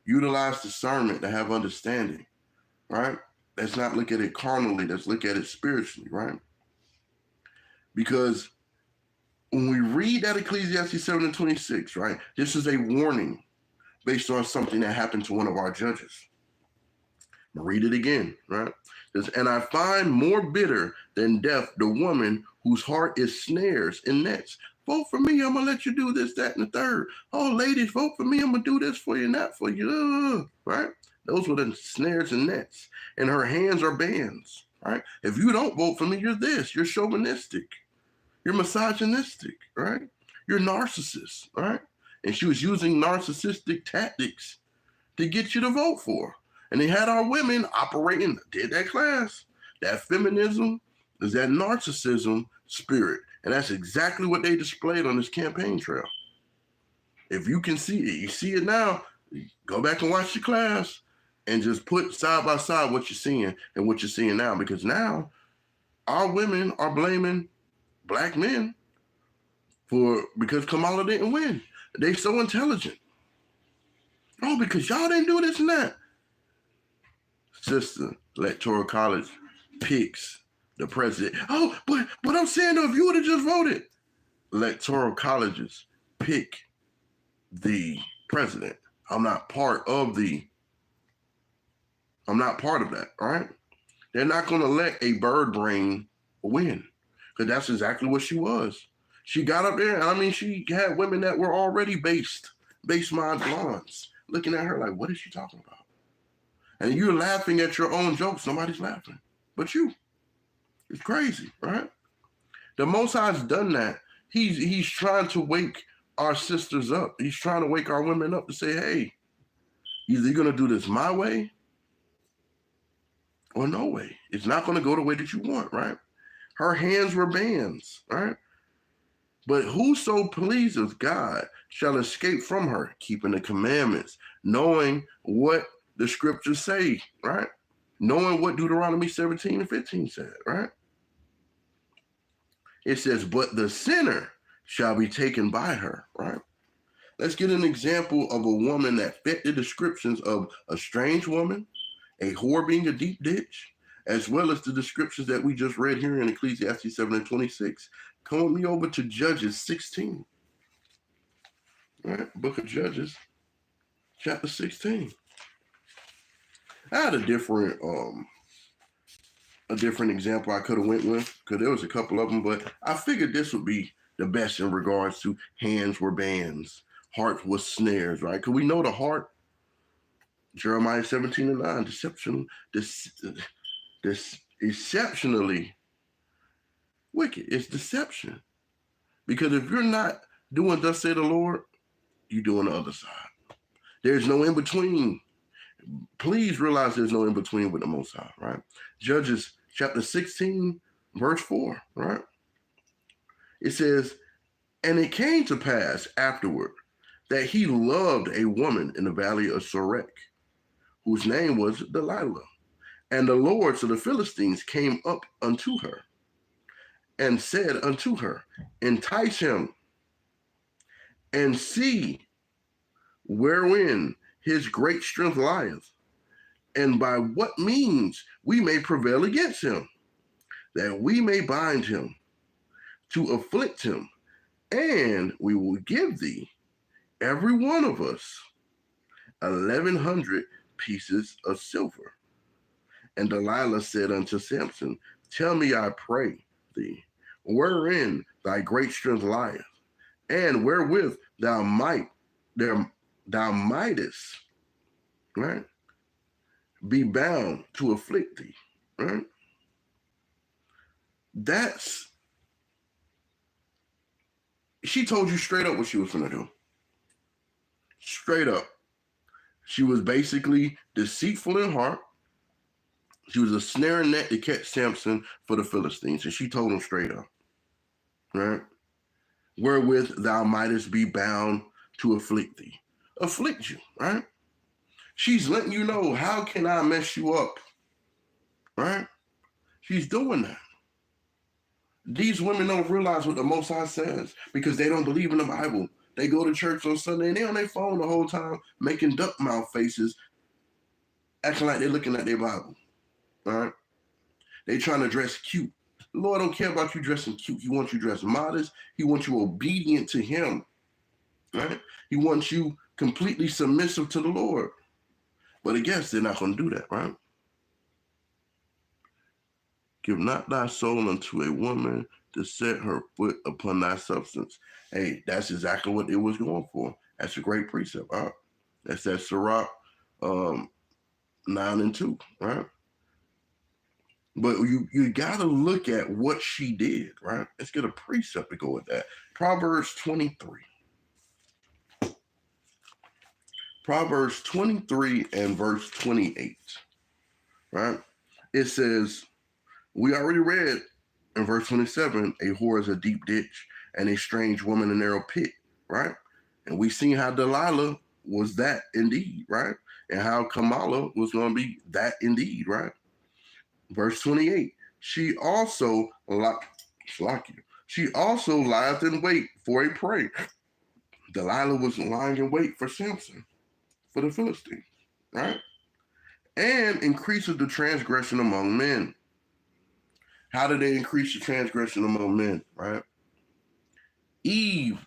Speaker 1: Utilize discernment to have understanding, right? Let's not look at it carnally. Let's look at it spiritually, right? Because when we read that Ecclesiastes 7:26, right, this is a warning based on something that happened to one of our judges. Read it again, right? It says, and I find more bitter than death the woman whose heart is snares and nets. Vote for me, I'm going to let you do this, that, and the third. Oh, ladies, vote for me, I'm going to do this for you and that for you, right? Those were the snares and nets. And her hands are bands, right? If you don't vote for me, you're this. You're chauvinistic. You're misogynistic, right? You're narcissist, right? And she was using narcissistic tactics to get you to vote for her. And they had our women operating, did that class. That feminism is that narcissism spirit. And that's exactly what they displayed on this campaign trail. If you can see it, you see it now, go back and watch the class and just put side by side what you're seeing and what you're seeing now. Because now our women are blaming black men because Kamala didn't win. They so intelligent. Oh, because y'all didn't do this and that. Sister, Electoral College picks the president. Oh, but I'm saying though, if you would have just voted, Electoral colleges pick the president. I'm not part of that, all right? They're not going to let a bird brain win because that's exactly what she was. She got up there, and I mean, she had women that were already base mind blondes looking at her like, what is she talking about? And you're laughing at your own jokes. Nobody's laughing but you. It's crazy, right? The Most High's done that. He's trying to wake our sisters up. He's trying to wake our women up to say, hey, either you're going to do this my way or no way. It's not going to go the way that you want, right? Her hands were bands, right? But whoso pleases God shall escape from her, keeping the commandments, knowing what the scriptures say, right? Knowing what Deuteronomy 17:15 said, right? It says, but the sinner shall be taken by her, right? Let's get an example of a woman that fit the descriptions of a strange woman, a whore being a deep ditch, as well as the descriptions that we just read here in Ecclesiastes 7:26. Come with me over to Judges 16. Right? Book of Judges, chapter 16. I had a different example I could have went with, because there was a couple of them, but I figured this would be the best in regards to hands were bands, hearts were snares, right? Because we know the heart, Jeremiah 17:9, this exceptionally wicked. It's deception. Because if you're not doing thus say the Lord, you're doing the other side. There's no in between. Please realize there's no in between with the Most High, right? Judges chapter 16, verse 4, right? It says, and it came to pass afterward that he loved a woman in the valley of Sorek, whose name was Delilah. And the lords of the Philistines came up unto her and said unto her, entice him and see wherein his great strength lieth, and by what means we may prevail against him, that we may bind him to afflict him, and we will give thee, every one of us, 1,100 pieces of silver. And Delilah said unto Samson, tell me, I pray thee, wherein thy great strength lieth, and wherewith thou mightest, right, be bound to afflict thee, right? She told you straight up what she was gonna do. Straight up. She was basically deceitful in heart. She was a snare and net to catch Samson for the Philistines, and she told him straight up, right? Wherewith thou mightest be bound to afflict thee. Afflict you, right? She's letting you know, how can I mess you up, right? She's doing that. These women don't realize what the Most High says because they don't believe in the Bible. They go to church on Sunday and they're on their phone the whole time making duck mouth faces, acting like they're looking at their Bible, right? They trying to dress cute. The Lord don't care about you dressing cute. He wants you dressed modest. He wants you obedient to him, right? He wants you completely submissive to the Lord. But I guess they're not going to do that, right? Give not thy soul unto a woman to set her foot upon thy substance. Hey, that's exactly what it was going for. That's a great precept, right? That's that Sirach 9:2, right? But you got to look at what she did, right? Let's get a precept to go with that. Proverbs 23. Proverbs 23 and verse 28, right? It says, we already read in verse 27, a whore is a deep ditch and a strange woman a narrow pit, right? And we seen how Delilah was that indeed, right? And how Kamala was going to be that indeed, right? Verse 28, she also lieth in wait for a prey. Delilah was lying in wait for Samson, for the Philistines, right? And increases the transgression among men. How did they increase the transgression among men, right? Eve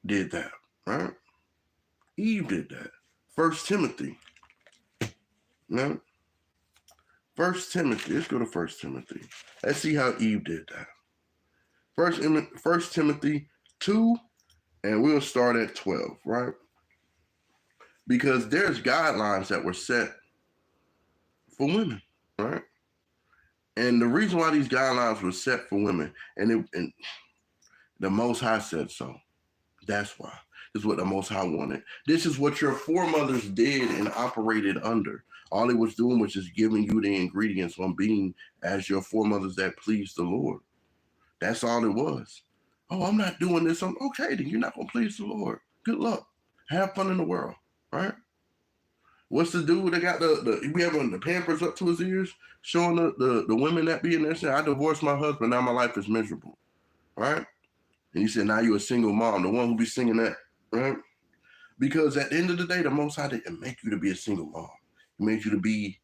Speaker 1: did that, right? Eve did that. 1 Timothy, right? 1 Timothy, let's go to 1 Timothy. Let's see how Eve did that. 1 Timothy 2, and we'll start at 12, right? Because there's guidelines that were set for women, right? And the reason why these guidelines were set for women, and the Most High said so. That's why. This is what the Most High wanted. This is what your foremothers did and operated under. All it was doing was just giving you the ingredients on being as your foremothers that pleased the Lord. That's all it was. Oh, I'm not doing this. I'm okay, then you're not going to please the Lord. Good luck. Have fun in the world, right? What's the dude that got we having the Pampers up to his ears, showing the women that be in there saying, I divorced my husband, now my life is miserable, right? And he said, now you're a single mom, the one who be singing that, right? Because at the end of the day, the Most High didn't make you to be a single mom. He made you to be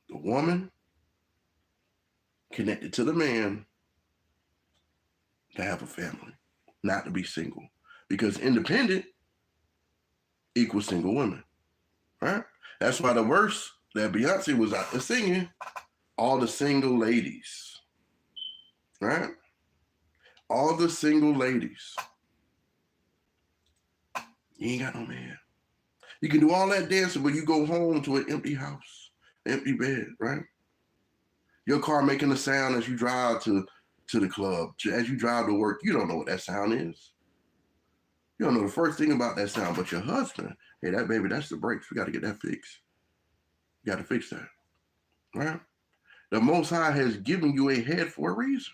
Speaker 1: the woman connected to the man to have a family, not to be single. Because independent equals single women, right? That's why the verse that Beyonce was out there singing, all the single ladies, right? All the single ladies. You ain't got no man. You can do all that dancing, but you go home to an empty house, empty bed, right? Your car making a sound as you drive to the club, as you drive to work. You don't know what that sound is. You don't know the first thing about that sound, but your husband, hey, that baby, that's the brakes. We got to get that fixed. You got to fix that, right? The Most High has given you a head for a reason.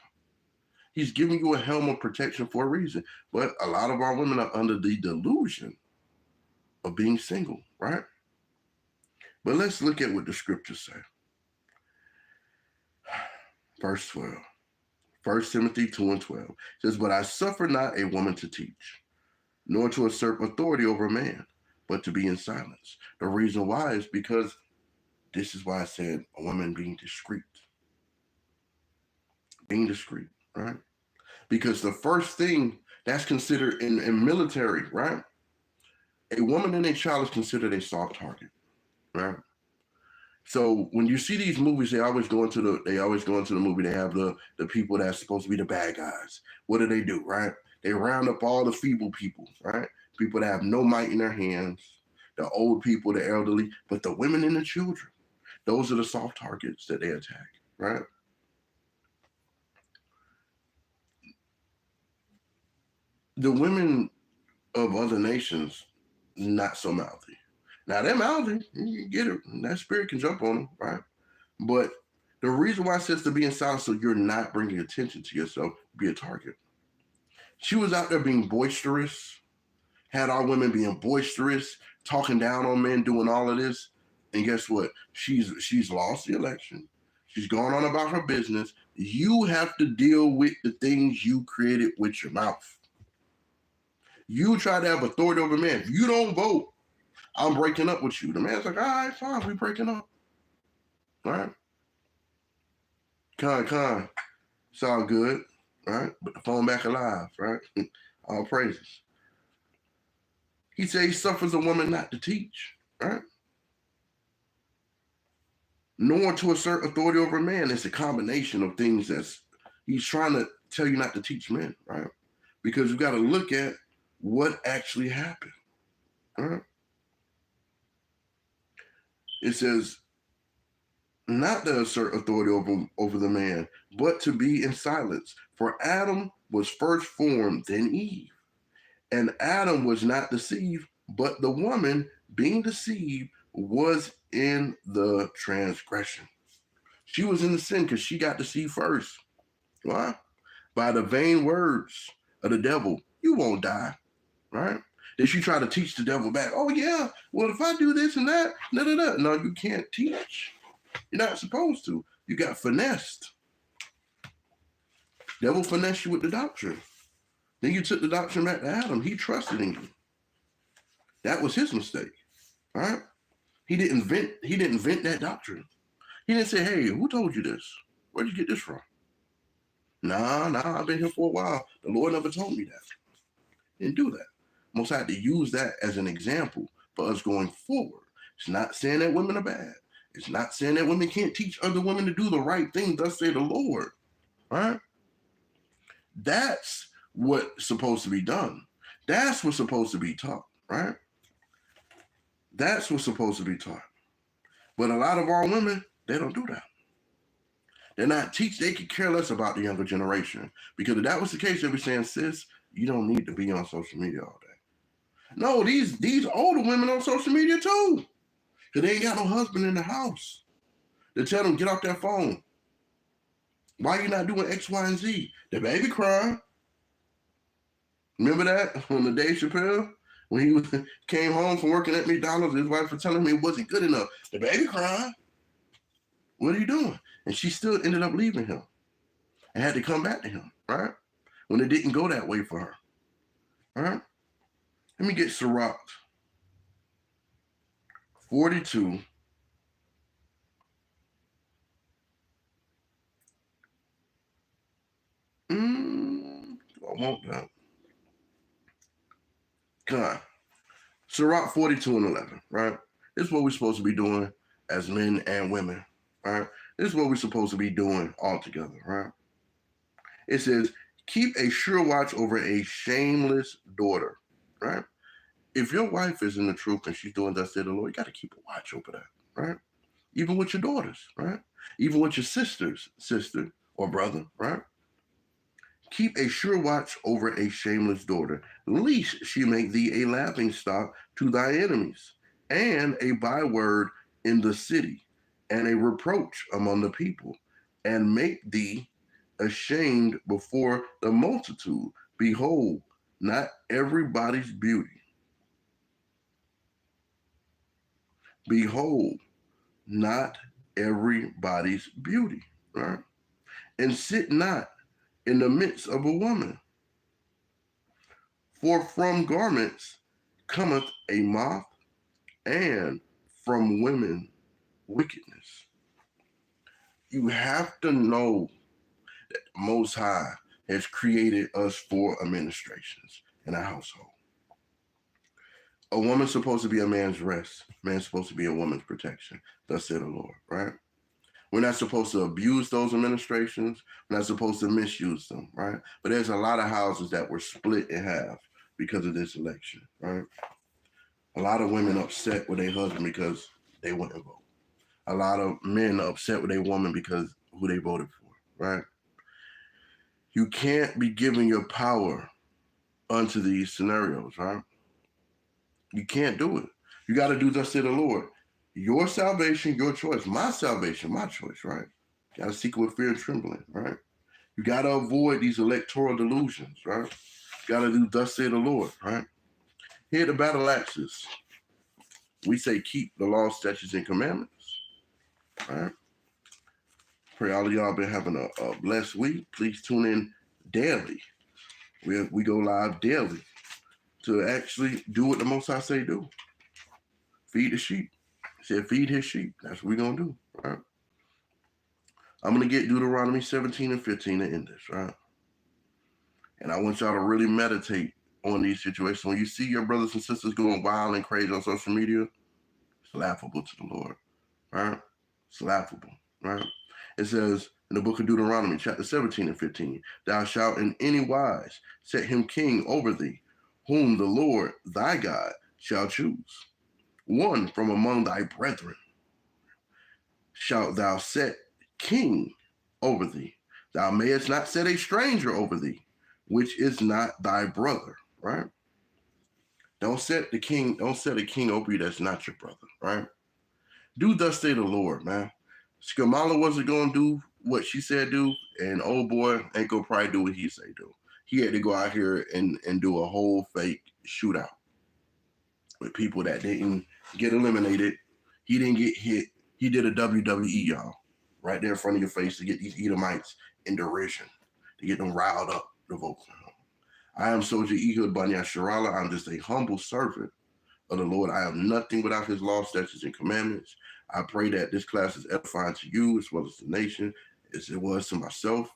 Speaker 1: He's giving you a helm of protection for a reason. But a lot of our women are under the delusion of being single, right? But let's look at what the scriptures say. Verse 12. 1 Timothy 2 and 12 says, but I suffer not a woman to teach, nor to usurp authority over a man, but to be in silence. The reason why is because this is why I said a woman being discreet. Being discreet, right? Because the first thing that's considered in military, right? A woman and a child is considered a soft target, right? So when you see these movies, they always go into the movie. They have the people that's supposed to be the bad guys. What do? Right? They round up all the feeble people, right? People that have no might in their hands, the old people, the elderly, but the women and the children, those are the soft targets that they attack, right? The women of other nations, not so mouthy. Now they're mouthy, you get it. That spirit can jump on them, right? But the reason why it says to be in silence, so you're not bringing attention to yourself, be a target. She was out there being boisterous, had our women being boisterous, talking down on men, doing all of this. And guess what? She's lost the election. She's gone on about her business. You have to deal with the things you created with your mouth. You try to have authority over men. If you don't vote, I'm breaking up with you. The man's like, all right, fine, we breaking up. All right? Con. It's all good, right? But the phone back alive, right? All praises. He said he suffers a woman not to teach, right? Nor to assert authority over a man. It's a combination of things that's he's trying to tell you not to teach men, right? Because you got to look at what actually happened, right? It says, not to assert authority over the man, but to be in silence. For Adam was first formed, then Eve. And Adam was not deceived, but the woman, being deceived, was in the transgression. She was in the sin because she got deceived first. Why? By the vain words of the devil. You won't die, right? Then she tried to teach the devil back. Oh, yeah, well, if I do this and that, no, you can't teach. You're not supposed to. You got finessed. Devil finessed you with the doctrine. Then you took the doctrine back to Adam. He trusted in you. That was his mistake. All right? He didn't invent that doctrine. He didn't say, hey, who told you this? Where'd you get this from? Nah, I've been here for a while. The Lord never told me that. Didn't do that. Most had to use that as an example for us going forward. It's not saying that women are bad. It's not saying that women can't teach other women to do the right thing, thus say the Lord. Right? That's what's supposed to be done. That's what's supposed to be taught, right? That's what's supposed to be taught. But a lot of our women, they don't do that. They're not teaching. They could care less about the younger generation. Because if that was the case, they'd be saying, sis, you don't need to be on social media all day. No, these older women on social media too. Because they ain't got no husband in the house. They tell them, get off their phone. Why you not doing X, Y, and Z? The baby crying. Remember that on the Dave Chappelle? When he came home from working at McDonald's, his wife was telling him it wasn't good enough. The baby crying. What are you doing? And she still ended up leaving him and had to come back to him, right? When it didn't go that way for her. All right? Let me get Sirach 42. I want that. God. Sirach 42 and 11, right? This is what we're supposed to be doing as men and women, right? This is what we're supposed to be doing all together, right? It says, keep a sure watch over a shameless daughter, right? If your wife is in the truth and she's doing thus said the Lord, you got to keep a watch over that, right? Even with your daughters, right? Even with your sister or brother, right? Keep a sure watch over a shameless daughter, lest she make thee a laughing stock to thy enemies, and a byword in the city, and a reproach among the people, and make thee ashamed before the multitude. Behold, not everybody's beauty. Behold, not everybody's beauty, right? And sit not in the midst of a woman. For from garments cometh a moth, and from women wickedness. You have to know that the Most High has created us for administrations in a household. A woman's supposed to be a man's rest. Man's supposed to be a woman's protection. Thus said the Lord, right? We're not supposed to abuse those administrations. We're not supposed to misuse them, right? But there's a lot of houses that were split in half because of this election, right? A lot of women upset with their husband because they wouldn't vote. A lot of men upset with their woman because who they voted for, right? You can't be giving your power unto these scenarios, right? You can't do it. You got to do thus say the Lord. Your salvation, your choice. My salvation, my choice, right? You got to seek it with fear and trembling, right? You got to avoid these electoral delusions, right? You got to do thus say the Lord, right? Here at the Battle Axes, we say keep the law, statutes, and commandments, right? Pray all of y'all been having a blessed week. Please tune in daily. We go live daily to actually do what the Most High say do. Feed the sheep. He said feed his sheep. That's what we're going to do, right? I'm going to get Deuteronomy 17 and 15 to end this, right? And I want y'all to really meditate on these situations. When you see your brothers and sisters going wild and crazy on social media, it's laughable to the Lord, right? It's laughable, right? It says in the book of Deuteronomy, chapter 17 and 15, thou shalt in any wise set him king over thee, whom the Lord thy God shall choose. One from among thy brethren shalt thou set king over thee. Thou mayest not set a stranger over thee, which is not thy brother, right? Don't set a king over you that's not your brother, right? Do thus say the Lord, man. Skamala wasn't gonna do what she said do, and old boy ain't gonna probably do what he say do. He had to go out here and do a whole fake shootout with people that didn't get eliminated. He didn't get hit. He did a WWE, y'all, right there in front of your face to get these Edomites in derision, to get them riled up to vote for him. I am Soldier Ehud Banya Sharala. I'm just a humble servant of the Lord. I am nothing without his law, statutes, and commandments. I pray that this class is edifying to you as well as the nation, as it was to myself.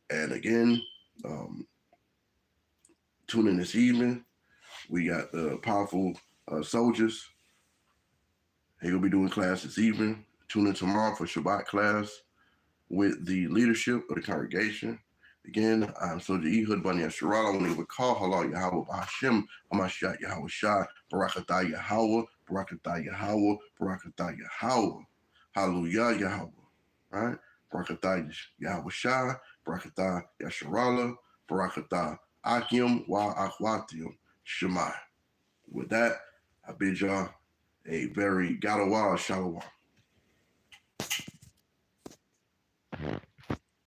Speaker 1: And again, tune in this evening. We got the powerful soldiers. They're going to be doing class this evening. Tune in tomorrow for Shabbat class with the leadership of the congregation. Again, I'm Soldier Ehud Bani Asheral. I want to give a call. Halal Yahweh B'Hashem. Hamashiach Yahweh Shah. Barakatah Yahweh. Barakatah Yahweh. Barakatah Yahweh. Hallelujah Yahweh. Right? Barakatah Yahweh Shah. Barakatah Yasharala. Barakatah Akim Wa Akhwatim Shemai. With that, I bid y'all a very Gadawa Shalom.